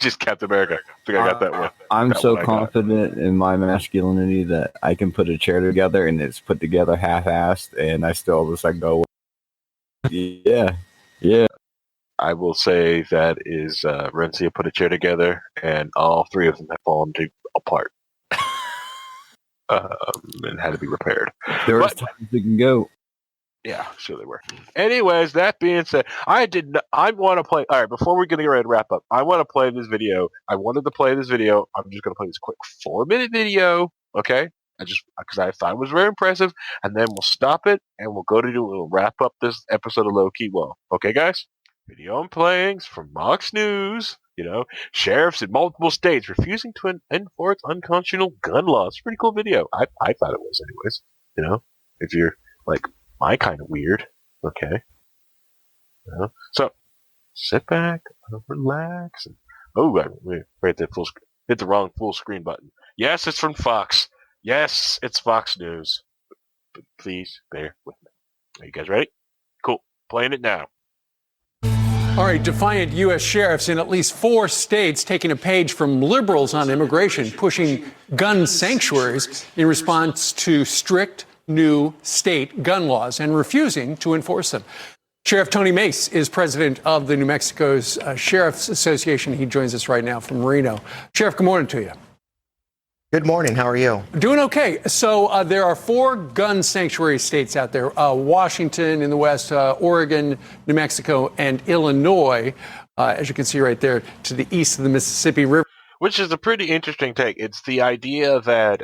just Captain America. I think I got that one. I'm that so one confident in my masculinity that I can put a chair together and it's put together half-assed, and I still just go, yeah. I will say that is Rencia put a chair together, and all 3 of them have fallen apart. And had to be repaired. There was times it can go. Yeah, sure they were. Anyways, that being said, I want to play. All right, before we're going to get ready to wrap up, I want to play this video. I wanted to play this video. I'm just going to play this quick 4-minute video, okay? Because I thought it was very impressive, and then we'll stop it, and we'll wrap up this episode of Low Key WAL. Okay, guys? Video I'm playing from Mox News. Sheriffs in multiple states refusing to enforce unconstitutional gun laws. Pretty cool video. I thought it was, anyways. If you're my kind of weird, okay. So sit back, relax, and right there, full screen. hit the wrong full screen button. Yes, it's from Fox. Yes, it's Fox News. But please bear with me. Are you guys ready? Cool. Playing it now. All right, defiant U.S. sheriffs in at least 4 states taking a page from liberals on immigration, pushing gun sanctuaries in response to strict new state gun laws and refusing to enforce them. Sheriff Tony Mace is president of the New Mexico's Sheriff's Association. He joins us right now from Reno. Sheriff, good morning to you. Good morning. How are you? Doing okay. So there are 4 gun sanctuary states out there, Washington in the west, Oregon, New Mexico, and Illinois, as you can see right there to the east of the Mississippi River. Which is a pretty interesting take. It's the idea that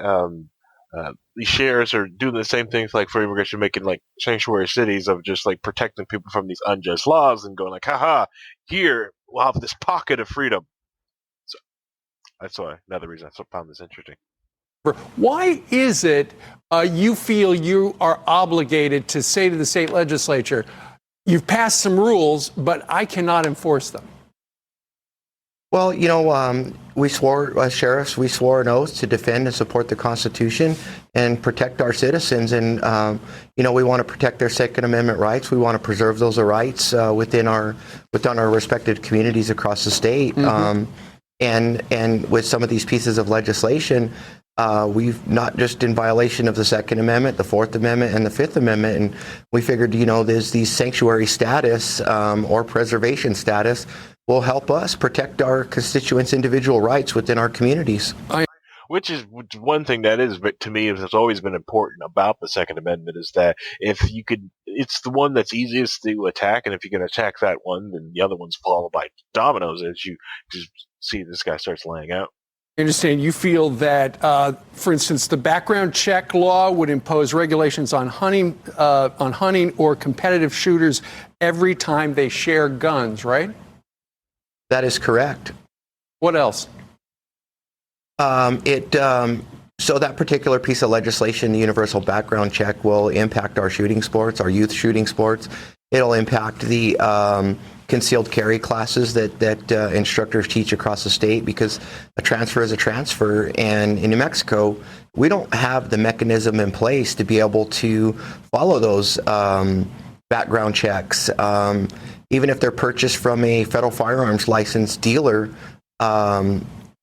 these sheriffs are doing the same things like for immigration, making like sanctuary cities of just like protecting people from these unjust laws and going like, haha, here we'll have this pocket of freedom. So that's why another reason I found this interesting. Why is it you feel you are obligated to say to the state legislature, you've passed some rules, but I cannot enforce them? Well, we swore, as sheriffs, we swore an oath to defend and support the Constitution and protect our citizens. And, we want to protect their Second Amendment rights. We want to preserve those rights within our respected communities across the state. Mm-hmm. And with some of these pieces of legislation, we've not just in violation of the Second Amendment, the Fourth Amendment, and the Fifth Amendment. And we figured, there's these sanctuary status or preservation status will help us protect our constituents' individual rights within our communities. Which is one thing that is, but to me, has always been important about the Second Amendment is that if you could, it's the one that's easiest to attack, and if you can attack that one, then the other ones fall by dominoes as you just see this guy starts laying out. I understand you feel that, for instance, the background check law would impose regulations on hunting or competitive shooters every time they share guns, right? That is correct. What else? So that particular piece of legislation, the universal background check, will impact our shooting sports, our youth shooting sports. It'll impact the concealed carry classes that instructors teach across the state, because a transfer is a transfer. And in New Mexico, we don't have the mechanism in place to be able to follow those background checks. Even if they're purchased from a federal firearms license dealer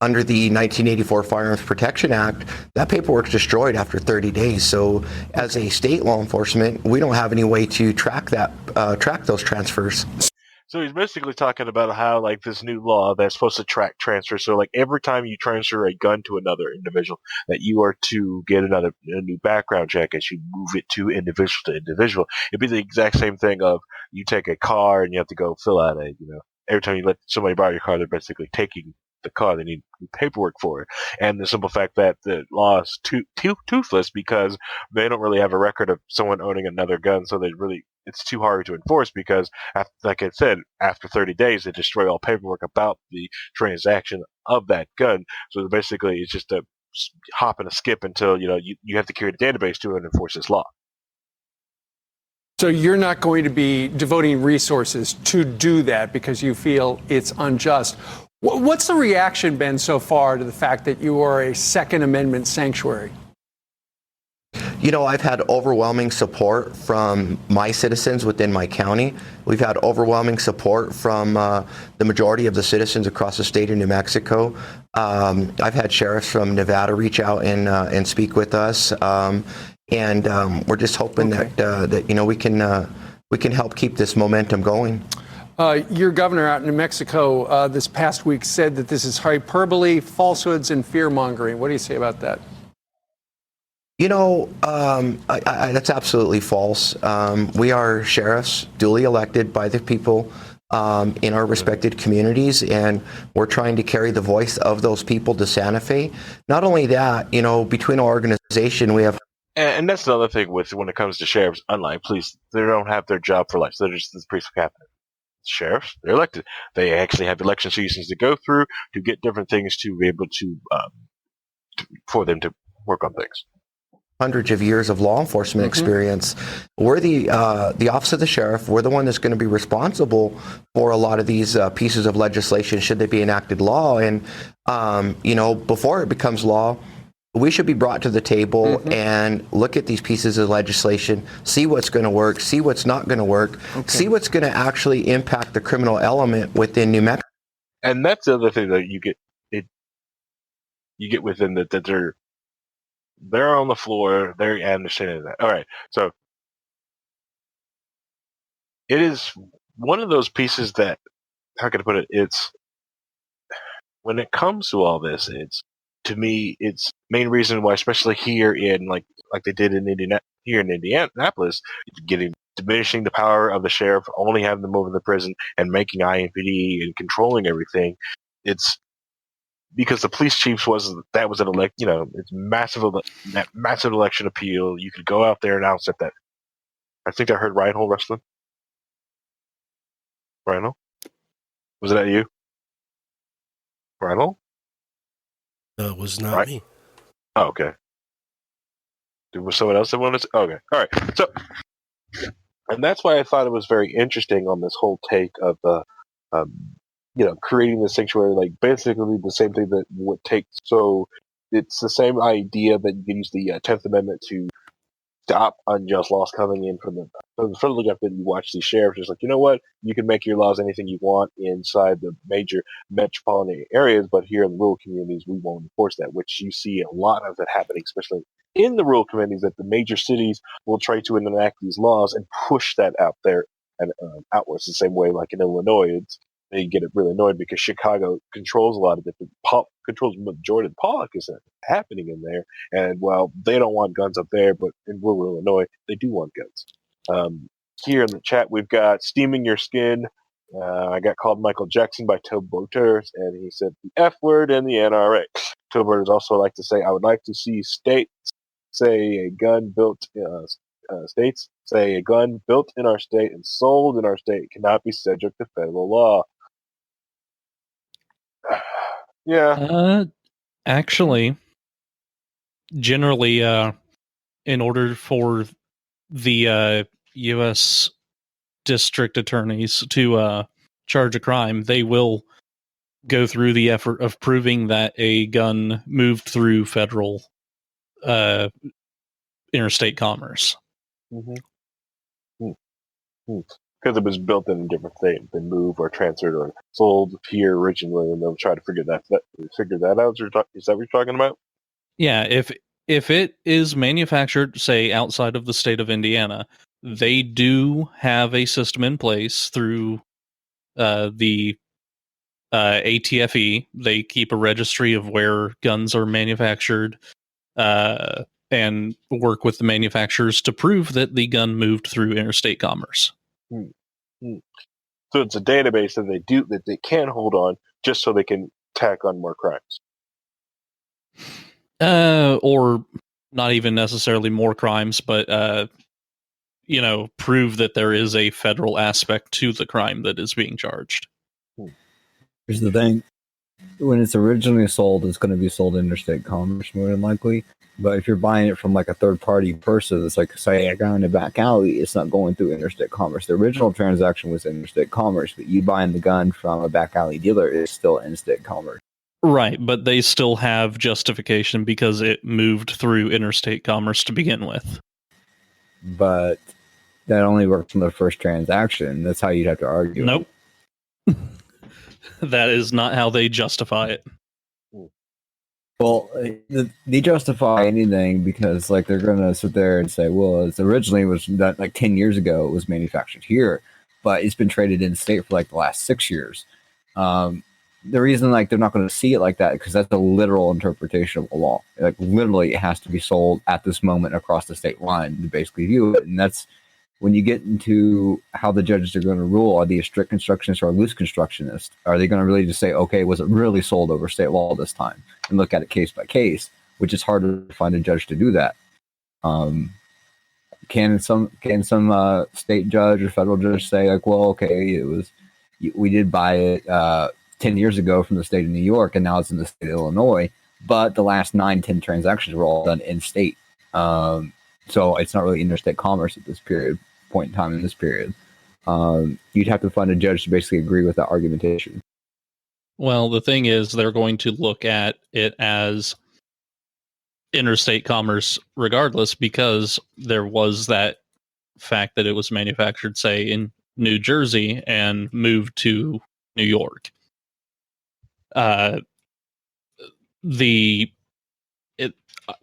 under the 1984 Firearms Protection Act, that paperwork's destroyed after 30 days. So as a state law enforcement, we don't have any way to track those transfers. So he's basically talking about how, like, this new law that's supposed to track transfer. So, like, every time you transfer a gun to another individual, that you are to get a new background check as you move it to individual to individual. It'd be the exact same thing of you take a car and you have to go fill out every time you let somebody borrow your car, they're basically taking the car. They need paperwork for it. And the simple fact that the law is toothless because they don't really have a record of someone owning another gun, so it's too hard to enforce because, like I said, after 30 days, they destroy all paperwork about the transaction of that gun. So basically, it's just a hop and a skip until, you have to create a database to enforce this law. So you're not going to be devoting resources to do that because you feel it's unjust. What's the reaction been so far to the fact that you are a Second Amendment sanctuary? I've had overwhelming support from my citizens within my county. We've had overwhelming support from the majority of the citizens across the state of New Mexico. I've had sheriffs from Nevada reach out and speak with us, and we're just hoping that we can help keep this momentum going. Your governor out in New Mexico this past week said that this is hyperbole, falsehoods, and fear-mongering. What do you say about that? That's absolutely false. We are sheriffs, duly elected by the people in our respected communities, and we're trying to carry the voice of those people to Santa Fe. Not only that, between our organization, we have... And that's the other thing when it comes to sheriffs, unlike police, they don't have their job for life. So they're just this priest of cabinet. Sheriffs, they're elected. They actually have election seasons to go through to get different things to be able to for them to work on things. hundreds of years of law enforcement experience. We're the Office of the Sheriff. We're the one that's going to be responsible for a lot of these pieces of legislation should they be enacted law. And, before it becomes law, we should be brought to the table and look at these pieces of legislation, see what's going to work, see what's not going to work, see what's going to actually impact the criminal element within New Mexico. And that's the other thing that you get within that they're on the floor, they're understanding that. All right, so it is one of those pieces that, how can I put it? It's when it comes to all this, to me, it's main reason why, especially here in like they did in Indianapolis, diminishing the power of the sheriff, only having them over the prison and making IMPD and controlling everything. It's because the police chiefs it's massive election appeal. You could go out there and announce that. I think I heard Rhinehold wrestling. Rhinehold? Was that you? Rhinehold? No, it was not me. Oh, okay. Was someone else that wanted to? Okay. All right. So, and that's why I thought it was very interesting on this whole take of creating the sanctuary, like basically the same thing that would take. So it's the same idea that you can use the 10th Amendment to stop unjust laws coming in from the look up that you watch these sheriffs just like, you know what, you can make your laws anything you want inside the major metropolitan areas, but here in the rural communities we won't enforce that, which you see a lot of that happening, especially in the rural communities, that the major cities will try to enact these laws and push that out there and outwards the same way like in Illinois. They get it really annoyed because Chicago controls a lot of different controls the majority of the politics that's happening in there, and while they don't want guns up there, but in rural Illinois they do want guns. Here in the chat we've got Steaming Your Skin. I got called Michael Jackson by Toe Boaters, and he said the F word and the NRA. Toe Boaters also like to say, I would like to see states say a gun built states say a gun built in our state and sold in our state cannot be subject to federal law. Yeah. Actually, generally, in order for the U.S. district attorneys to charge a crime, they will go through the effort of proving that a gun moved through federal interstate commerce. Because it was built in a different state, been moved or transferred or sold here originally, and they'll try to figure that out. Is that what you're talking about? Yeah, if it is manufactured, say, outside of the state of Indiana, they do have a system in place through the ATFE. They keep a registry of where guns are manufactured and work with the manufacturers to prove that the gun moved through interstate commerce. So it's a database that they can hold on just so they can tack on more crimes. Or not even necessarily more crimes, but prove that there is a federal aspect to the crime that is being charged. Here's the thing. When it's originally sold, it's going to be sold in interstate commerce more than likely. But if you're buying it from like a third-party person, it's like, say, a guy in the back alley, it's not going through interstate commerce. The original transaction was interstate commerce, but you buying the gun from a back alley dealer is still interstate commerce. Right, but they still have justification because it moved through interstate commerce to begin with. But that only works on the first transaction. That's how you'd have to argue. Nope. That is not how they justify it. Well, they justify anything because, like, they're going to sit there and say, well, it's originally was that like 10 years ago it was manufactured here, but it's been traded in state for like the last 6 years. The reason like they're not going to see it like that because that's a literal interpretation of the law. Like, literally, it has to be sold at this moment across the state line to basically view it, and that's when you get into how the judges are going to rule. Are they a strict constructionist or a loose constructionist? Are they going to really just say, okay, was it really sold over state law this time? And look at it case by case, which is harder to find a judge to do that. Can some state judge or federal judge say, like, well, okay, we did buy it 10 years ago from the state of New York, and now it's in the state of Illinois, but the last 9-10 transactions were all done in state. So it's not really interstate commerce at this point in time in this period. You'd have to find a judge to basically agree with that argumentation. Well, the thing is, they're going to look at it as interstate commerce regardless, because there was that fact that it was manufactured, say, in New Jersey and moved to New York.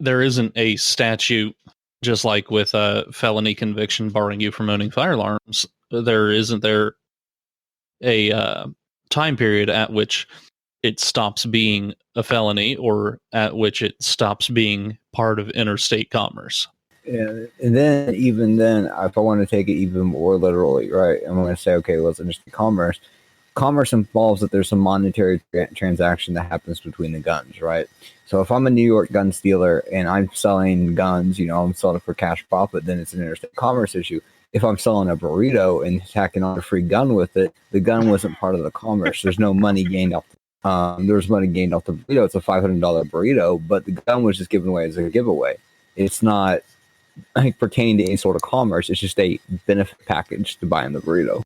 There isn't a statute, just like with a felony conviction barring you from owning firearms. There isn't a time period at which it stops being a felony or at which it stops being part of interstate commerce. And then, even then, if I want to take it even more literally, right, I'm going to say, okay, well, it's interstate commerce. Commerce involves that there's some monetary transaction that happens between the guns, right? So if I'm a New York gun dealer and I'm selling guns, I'm selling it for cash profit, then it's an interstate commerce issue. If I'm selling a burrito and tacking on a free gun with it, the gun wasn't part of the commerce. There's no money gained off. There's money gained off the burrito. It's a $500 burrito, but the gun was just given away as a giveaway. It's not pertaining to any sort of commerce. It's just a benefit package to buying the burrito.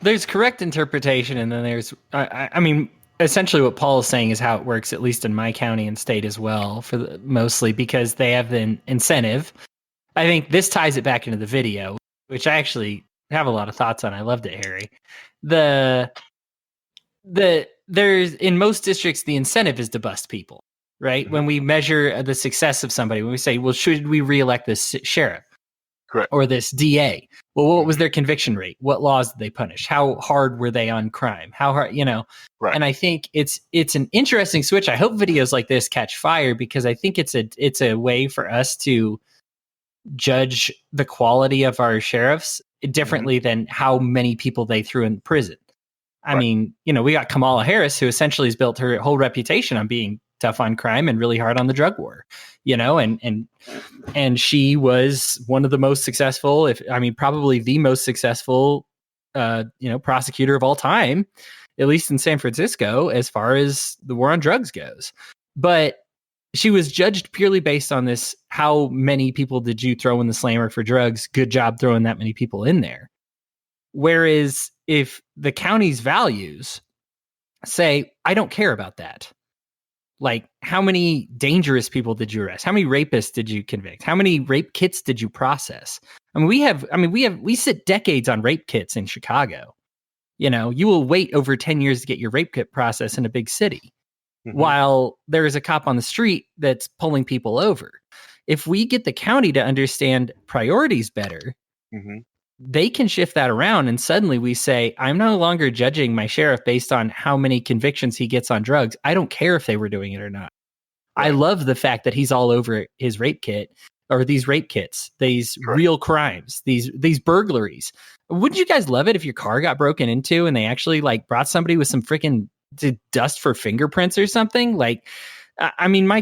There's correct interpretation, and then there's, I mean, essentially what Paul is saying is how it works, at least in my county and state as well, mostly because they have the incentive. I think this ties it back into the video, which I actually have a lot of thoughts on. I loved it, Harry. There's in most districts, the incentive is to bust people, right? Mm-hmm. When we measure the success of somebody, when we say, well, should we reelect this sheriff? Correct. Or this DA? Well, what was their conviction rate? What laws did they punish? How hard were they on crime? How hard, Right. And I think it's an interesting switch. I hope videos like this catch fire, because I think it's a way for us to judge the quality of our sheriffs differently than how many people they threw in prison. I mean, we got Kamala Harris, who essentially has built her whole reputation on being tough on crime and really hard on the drug war, and she was one of the most successful, probably the most successful, prosecutor of all time, at least in San Francisco, as far as the war on drugs goes. But she was judged purely based on this: how many people did you throw in the slammer for drugs? Good job throwing that many people in there. Whereas if the county's values say, I don't care about that. Like, how many dangerous people did you arrest? How many rapists did you convict? How many rape kits did you process? We sit decades on rape kits in Chicago. You will wait over 10 years to get your rape kit processed in a big city, while there is a cop on the street that's pulling people over. If we get the county to understand priorities better, they can shift that around, and suddenly we say, I'm no longer judging my sheriff based on how many convictions he gets on drugs. I don't care if they were doing it or not. Right. I love the fact that he's all over his rape kit, or these rape kits, these real crimes, these burglaries. Wouldn't you guys love it if your car got broken into and they actually brought somebody with some freaking dust for fingerprints or something? My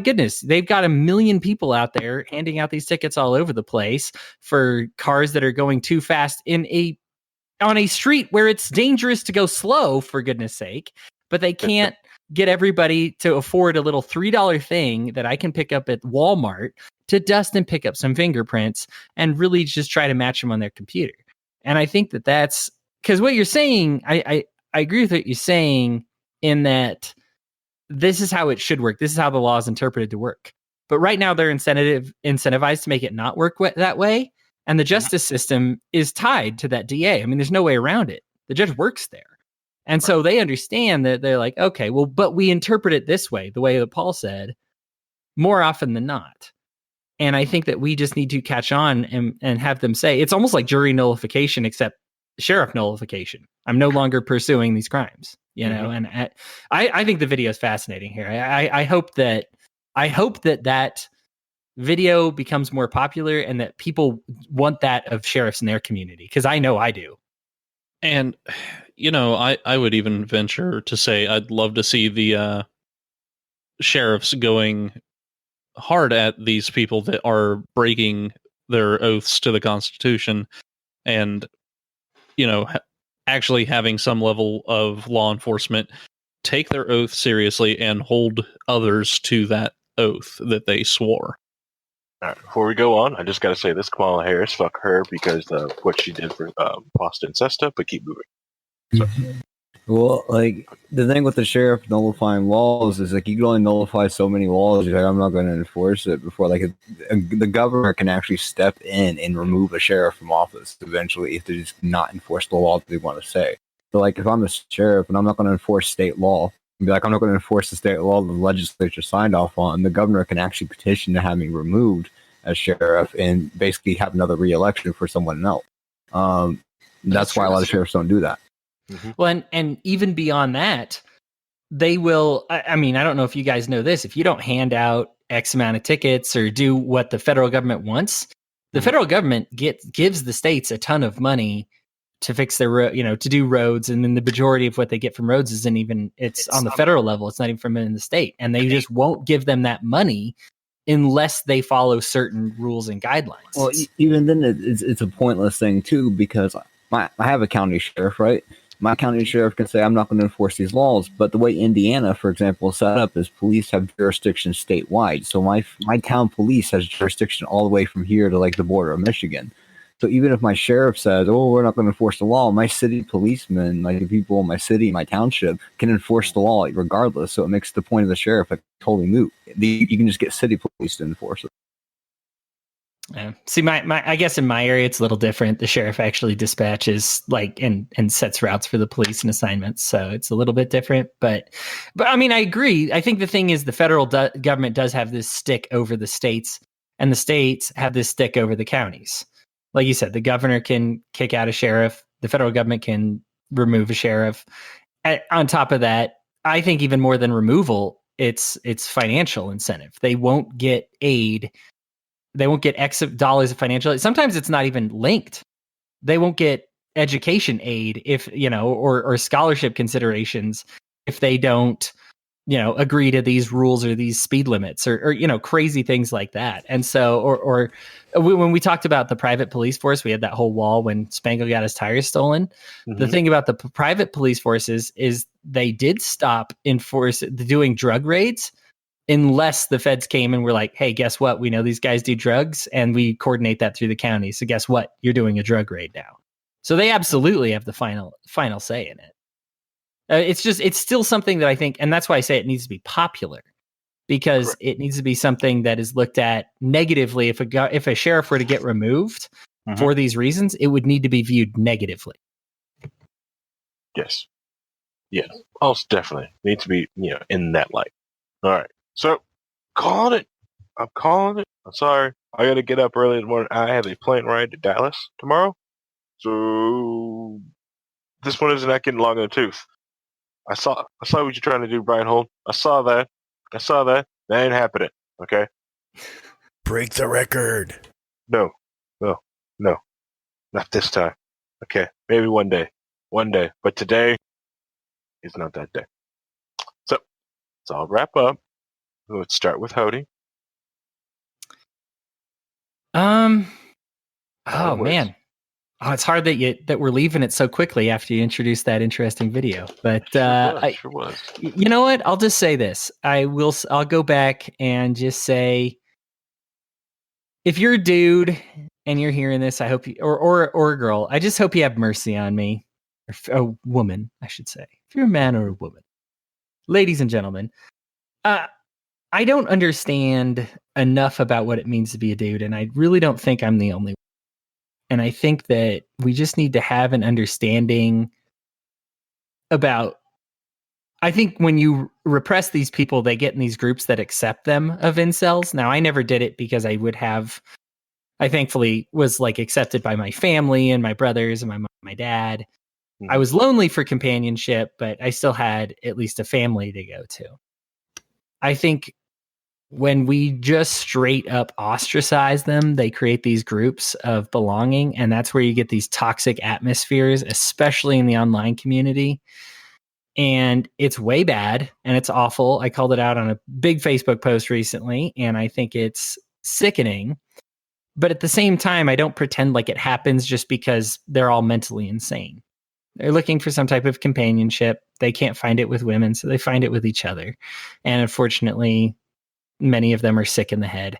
goodness, they've got 1 million people out there handing out these tickets all over the place for cars that are going too fast on a street where it's dangerous to go slow, for goodness sake. But they can't get everybody to afford a little $3 thing that I can pick up at Walmart to dust and pick up some fingerprints and really just try to match them on their computer. And I think that's because what you're saying, I agree with what you're saying in that this is how it should work. This is how the law is interpreted to work. But right now they're incentivized to make it not work that way. And the justice system is tied to that DA. There's no way around it. The judge works there. And so they understand that they're like, okay, well, but we interpret it this way, the way that Paul said, more often than not. And I think that we just need to catch on and have them say, it's almost like jury nullification, except sheriff nullification. I'm no longer pursuing these crimes, and I think the video is fascinating here. I hope that video becomes more popular and that people want that of sheriffs in their community, because I know I do. And, I would even venture to say I'd love to see the sheriffs going hard at these people that are breaking their oaths to the Constitution and, actually having some level of law enforcement take their oath seriously and hold others to that oath that they swore. All right, before we go on, I just got to say this: Kamala Harris, fuck her because of what she did for Pasta and Cesta. But keep moving. Well, like the thing with the sheriff nullifying laws is like you can only nullify so many laws. You're like, I'm not going to enforce it before the governor can actually step in and remove a sheriff from office eventually if they just not enforce the law that they want to say. So like if I'm a sheriff and I'm not going to enforce state law, and be like I'm not going to enforce the state law the legislature signed off on, the governor can actually petition to have me removed as sheriff and basically have another re-election for someone else. That's why a lot of sheriffs don't do that. Mm-hmm. Well, and even beyond that, they will. I mean, I don't know if you guys know this. If you don't hand out X amount of tickets or do what the federal government wants, the federal government gives the states a ton of money to fix their, to do roads, and then the majority of what they get from roads isn't even. It's on the federal level. It's not even from in the state, and they just won't give them that money unless they follow certain rules and guidelines. Well, even then, it's a pointless thing too because I have a county sheriff, right? My county sheriff can say, I'm not going to enforce these laws. But the way Indiana, for example, is set up is police have jurisdiction statewide. So my town police has jurisdiction all the way from here to like the border of Michigan. So even if my sheriff says, oh, we're not going to enforce the law, my city policemen, like the people in my city, my township, can enforce the law regardless. So it makes the point of the sheriff like totally moot. You can just get city police to enforce it. Yeah. See, I guess in my area it's a little different. The sheriff actually dispatches and sets routes for the police and assignments, so it's a little bit different. But I mean, I agree. I think the thing is the federal government does have this stick over the states, and the states have this stick over the counties. Like you said, the governor can kick out a sheriff. The federal government can remove a sheriff. On top of that, I think even more than removal, it's financial incentive. They won't get aid. They won't get X dollars of financial aid. Sometimes it's not even linked. They won't get education aid if, or scholarship considerations if they don't, agree to these rules or these speed limits or crazy things like that. And so, or when we talked about the private police force, we had that whole wall when Spangle got his tires stolen. Mm-hmm. The thing about the private police forces is they did stop doing drug raids unless the feds came and were like, hey, guess what? We know these guys do drugs and we coordinate that through the county. So guess what? You're doing a drug raid now. So they absolutely have the final say in it. It's still something that I think, and that's why I say it needs to be popular, because it needs to be something that is looked at negatively. If a sheriff were to get removed for these reasons, it would need to be viewed negatively. Yes. Yeah. Most definitely needs to be, in that light. All right. So, calling it. I'm calling it. I'm sorry. I got to get up early in the morning. I have a plane ride to Dallas tomorrow. So, this one is not getting long in the tooth. I saw what you're trying to do, Rhinehold. I saw that. That ain't happening. Okay? Break the record. No. Not this time. Okay. Maybe one day. But today is not that day. So, I'll wrap up. Let's start with Hodey. Man. Oh, it's hard that we're leaving it so quickly after you introduced that interesting video. But sure was. You know what? I'll just say this. I'll go back and just say, if you're a dude and you're hearing this, I hope you, or a girl, I just hope you have mercy on me. Or a woman, I should say. If you're a man or a woman. Ladies and gentlemen, I don't understand enough about what it means to be a dude, and I really don't think I'm the only one. And I think that we just need to have an understanding about, I think when you repress these people, they get in these groups that accept them of incels. Now, I never did it because I thankfully was accepted by my family and my brothers and my mom, my dad. Mm-hmm. I was lonely for companionship, but I still had at least a family to go to. I think when we just straight up ostracize them, they create these groups of belonging. And that's where you get these toxic atmospheres, especially in the online community. And it's way bad and it's awful. I called it out on a big Facebook post recently, and I think it's sickening. But at the same time, I don't pretend like it happens just because they're all mentally insane. They're looking for some type of companionship. They can't find it with women, so they find it with each other. And unfortunately, many of them are sick in the head.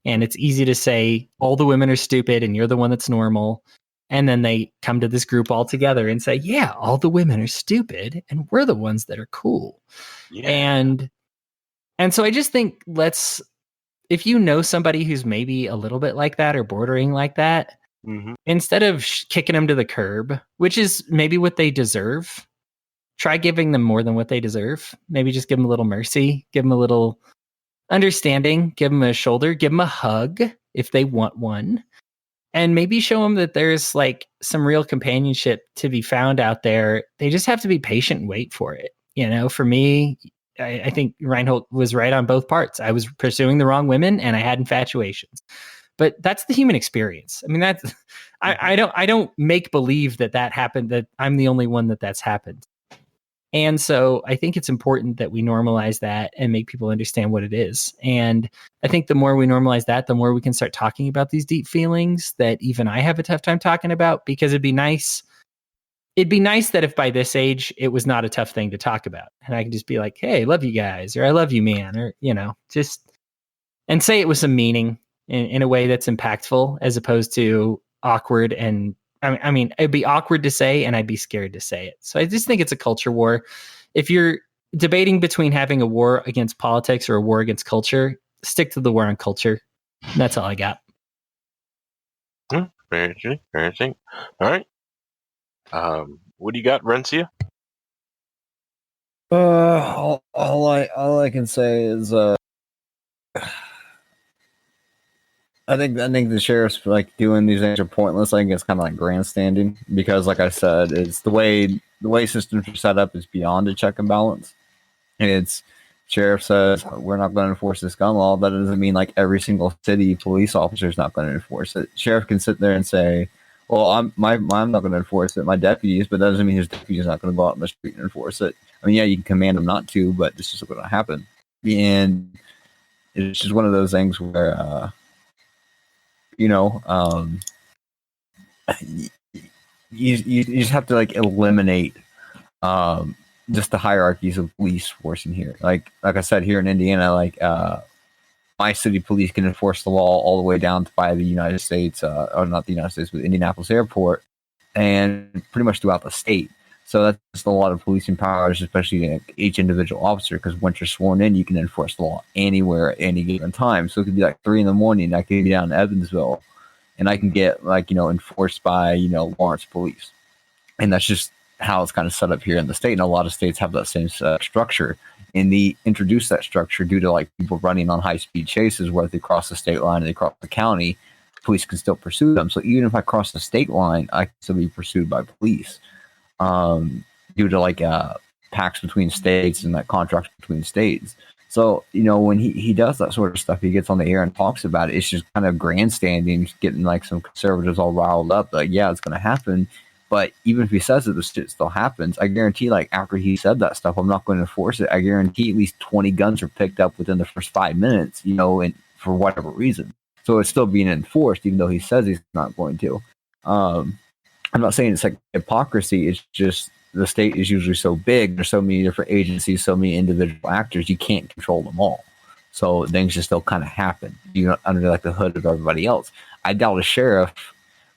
And it's easy to say all the women are stupid and you're the one that's normal. And then they come to this group all together and say, yeah, all the women are stupid and we're the ones that are cool. Yeah. And so I just think if you know somebody who's maybe a little bit like that or bordering like that, instead of kicking them to the curb, which is maybe what they deserve, try giving them more than what they deserve. Maybe just give them a little mercy, give them a little understanding, give them a shoulder, give them a hug if they want one. And maybe show them that there's like some real companionship to be found out there. They just have to be patient and wait for it. You know, for me, I think Rhinehold was right on both parts. I was pursuing the wrong women and I had infatuations, but that's the human experience. I mean, that's, I don't make believe that happened, that I'm the only one that's happened. And so I think it's important that we normalize that and make people understand what it is. And I think the more we normalize that, the more we can start talking about these deep feelings that even I have a tough time talking about, because it'd be nice that if by this age it was not a tough thing to talk about. And I can just be like, hey, I love you guys, or I love you, man, or, you know, just, and say it with some meaning in a way that's impactful, as opposed to awkward. And I mean, it'd be awkward to say, and I'd be scared to say it. So I just think it's a culture war. If you're debating between having a war against politics or a war against culture, stick to the war on culture. That's all I got. Very interesting. All right. What do you got, Rencia? All I can say is I think the sheriff's like doing these things are pointless. I think it's kind of like grandstanding, because, like I said, it's the way systems are set up is beyond a check and balance. It's sheriff says we're not going to enforce this gun law. That doesn't mean like every single city police officer is not going to enforce it. Sheriff can sit there and say, well, I'm not going to enforce it. My deputies, but that doesn't mean his deputies not going to go out on the street and enforce it. I mean, yeah, you can command them not to, but this is going to happen. And it's just one of those things where, you just have to like eliminate just the hierarchies of police force in here. Like I said, here in Indiana, like my city police can enforce the law all the way down by the United States, or not the United States, but Indianapolis Airport, and pretty much throughout the state. So that's just a lot of policing powers, especially each individual officer, because once you're sworn in, you can enforce the law anywhere at any given time. So it could be like 3 a.m. I could be down in Evansville, and I can get enforced by Lawrence police. And that's just how it's kind of set up here in the state. And a lot of states have that same structure. And they introduced that structure due to like people running on high-speed chases where if they cross the state line and they cross the county, police can still pursue them. So even if I cross the state line, I can still be pursued by police. Due to like pacts between states and like contracts between states. So, when he does that sort of stuff, he gets on the air and talks about it. It's just kind of grandstanding, getting like some conservatives all riled up. Like, yeah, it's going to happen. But even if he says it, the shit still happens. I guarantee, like, after he said that stuff, I'm not going to enforce it. I guarantee at least 20 guns are picked up within the first 5 minutes, and for whatever reason. So it's still being enforced, even though he says he's not going to. I'm not saying it's like hypocrisy. It's just the state is usually so big. There's so many different agencies, so many individual actors. You can't control them all. So things just still kind of happen, under like the hood of everybody else. I doubt a sheriff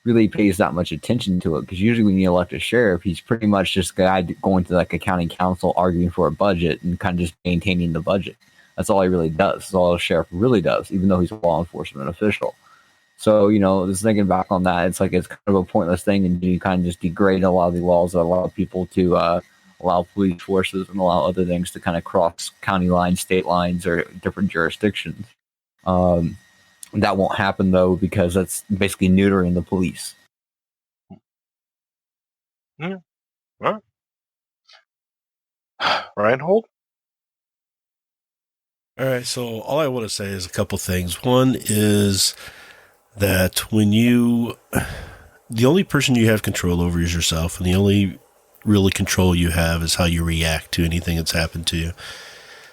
really pays that much attention to it, because usually when you elect a sheriff, he's pretty much just a guy going to like a county council arguing for a budget and kind of just maintaining the budget. That's all he really does. That's all a sheriff really does, even though he's a law enforcement official. So, just thinking back on that, it's like it's kind of a pointless thing, and you kind of just degrade a lot of the laws that allow people to allow police forces and allow other things to kind of cross county lines, state lines, or different jurisdictions. That won't happen, though, because that's basically neutering the police. Yeah. All right. Rhinehold? All right, so all I want to say is a couple things. One is that the only person you have control over is yourself, and the only really control you have is how you react to anything that's happened to you.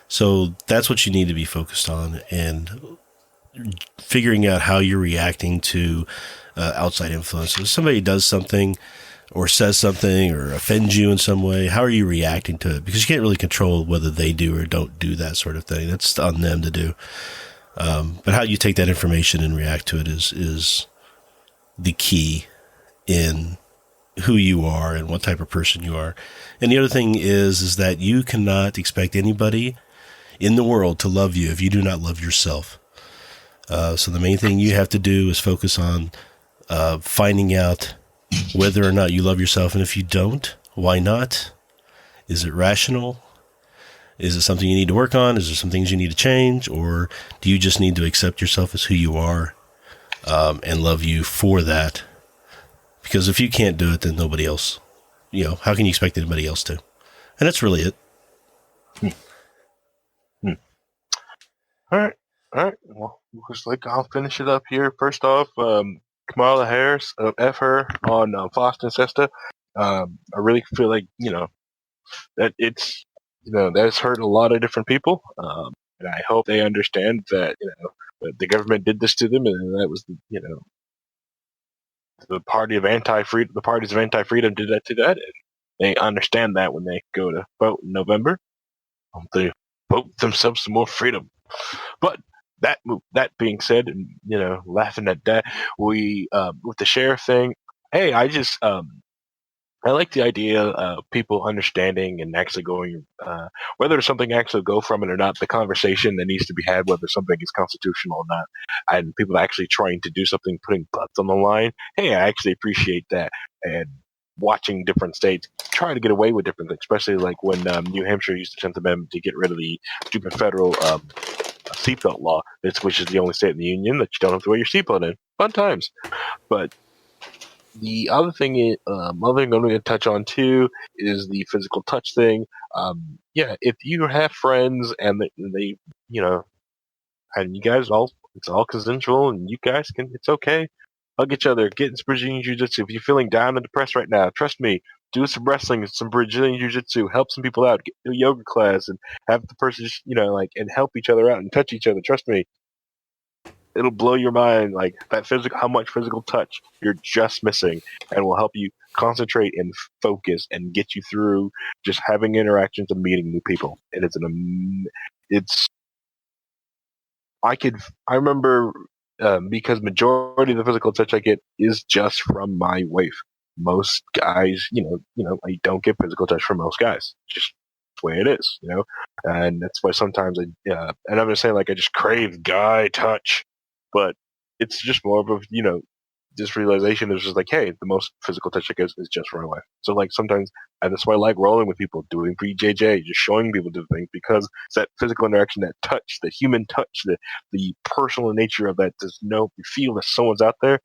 So that's what you need to be focused on, and figuring out how you're reacting to outside influences. If somebody does something or says something or offends you in some way, how are you reacting to it? Because you can't really control whether they do or don't do that sort of thing. That's on them to do. But how you take that information and react to it is the key in who you are and what type of person you are. And the other thing is that you cannot expect anybody in the world to love you if you do not love yourself. So the main thing you have to do is focus on finding out whether or not you love yourself. And if you don't, why not? Is it rational? Is it something you need to work on? Is there some things you need to change? Or do you just need to accept yourself as who you are and love you for that? Because if you can't do it, then nobody else, how can you expect anybody else to? And that's really it. All right. Well, looks like I'll finish it up here. First off, Kamala Harris, F her on Foster and Sesta. I really feel like, that it's, that's hurt a lot of different people. And I hope they understand that, that the government did this to them, and that was, the party of anti-freedom, the parties of anti-freedom did that to that. And they understand that when they go to vote in November, they vote themselves some more freedom. But that being said, and laughing at that, we with the sheriff thing. Hey, I like the idea of people understanding and actually going, whether something actually go from it or not, the conversation that needs to be had, whether something is constitutional or not, and people actually trying to do something, putting butts on the line. Hey, I actually appreciate that. And watching different states try to get away with different things, especially like when New Hampshire used the 10th Amendment to get rid of the stupid federal seatbelt law, which is the only state in the union that you don't have to wear your seatbelt in. Fun times. But the other thing, I'm going to touch on too, is the physical touch thing. If you have friends and they, and you guys it's all consensual, and you guys it's okay. Hug each other, get in some Brazilian Jiu-Jitsu. If you're feeling down and depressed right now, trust me, do some wrestling, some Brazilian Jiu-Jitsu, help some people out, get to a yoga class, and have the person just, and help each other out and touch each other. Trust me. It'll blow your mind, like how much physical touch you're just missing, and will help you concentrate and focus and get you through just having interactions and meeting new people. And I remember because majority of the physical touch I get is just from my wife. Most guys, I don't get physical touch from most guys. Just the way it is, and that's why sometimes and I'm just saying, like, I just crave guy touch. But it's just more of a, this realization is just like, hey, the most physical touch I get is just for my wife. So, like, sometimes, and that's why I like rolling with people, doing BJJ, just showing people different things, because it's that physical interaction, that touch, the human touch, the personal nature of that, you feel that someone's out there,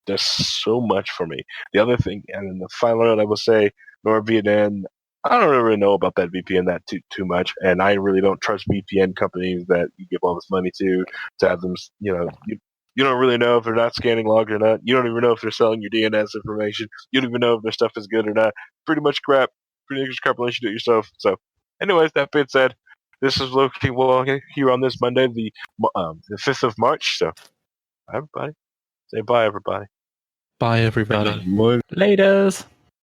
does so much for me. The other thing, and then the final note I will say, NordVPN, I don't really know about that VPN that too much, and I really don't trust VPN companies that you give all this money to have them. You don't really know if they're not scanning logs or not. You don't even know if they're selling your DNS information. You don't even know if their stuff is good or not. Pretty much crap. Pretty much crap unless you do it yourself. So, anyways, that being said, this is Low Key WAL here on this Monday, the 5th of March. So, bye everybody. Say bye, everybody. Bye, everybody. Laters.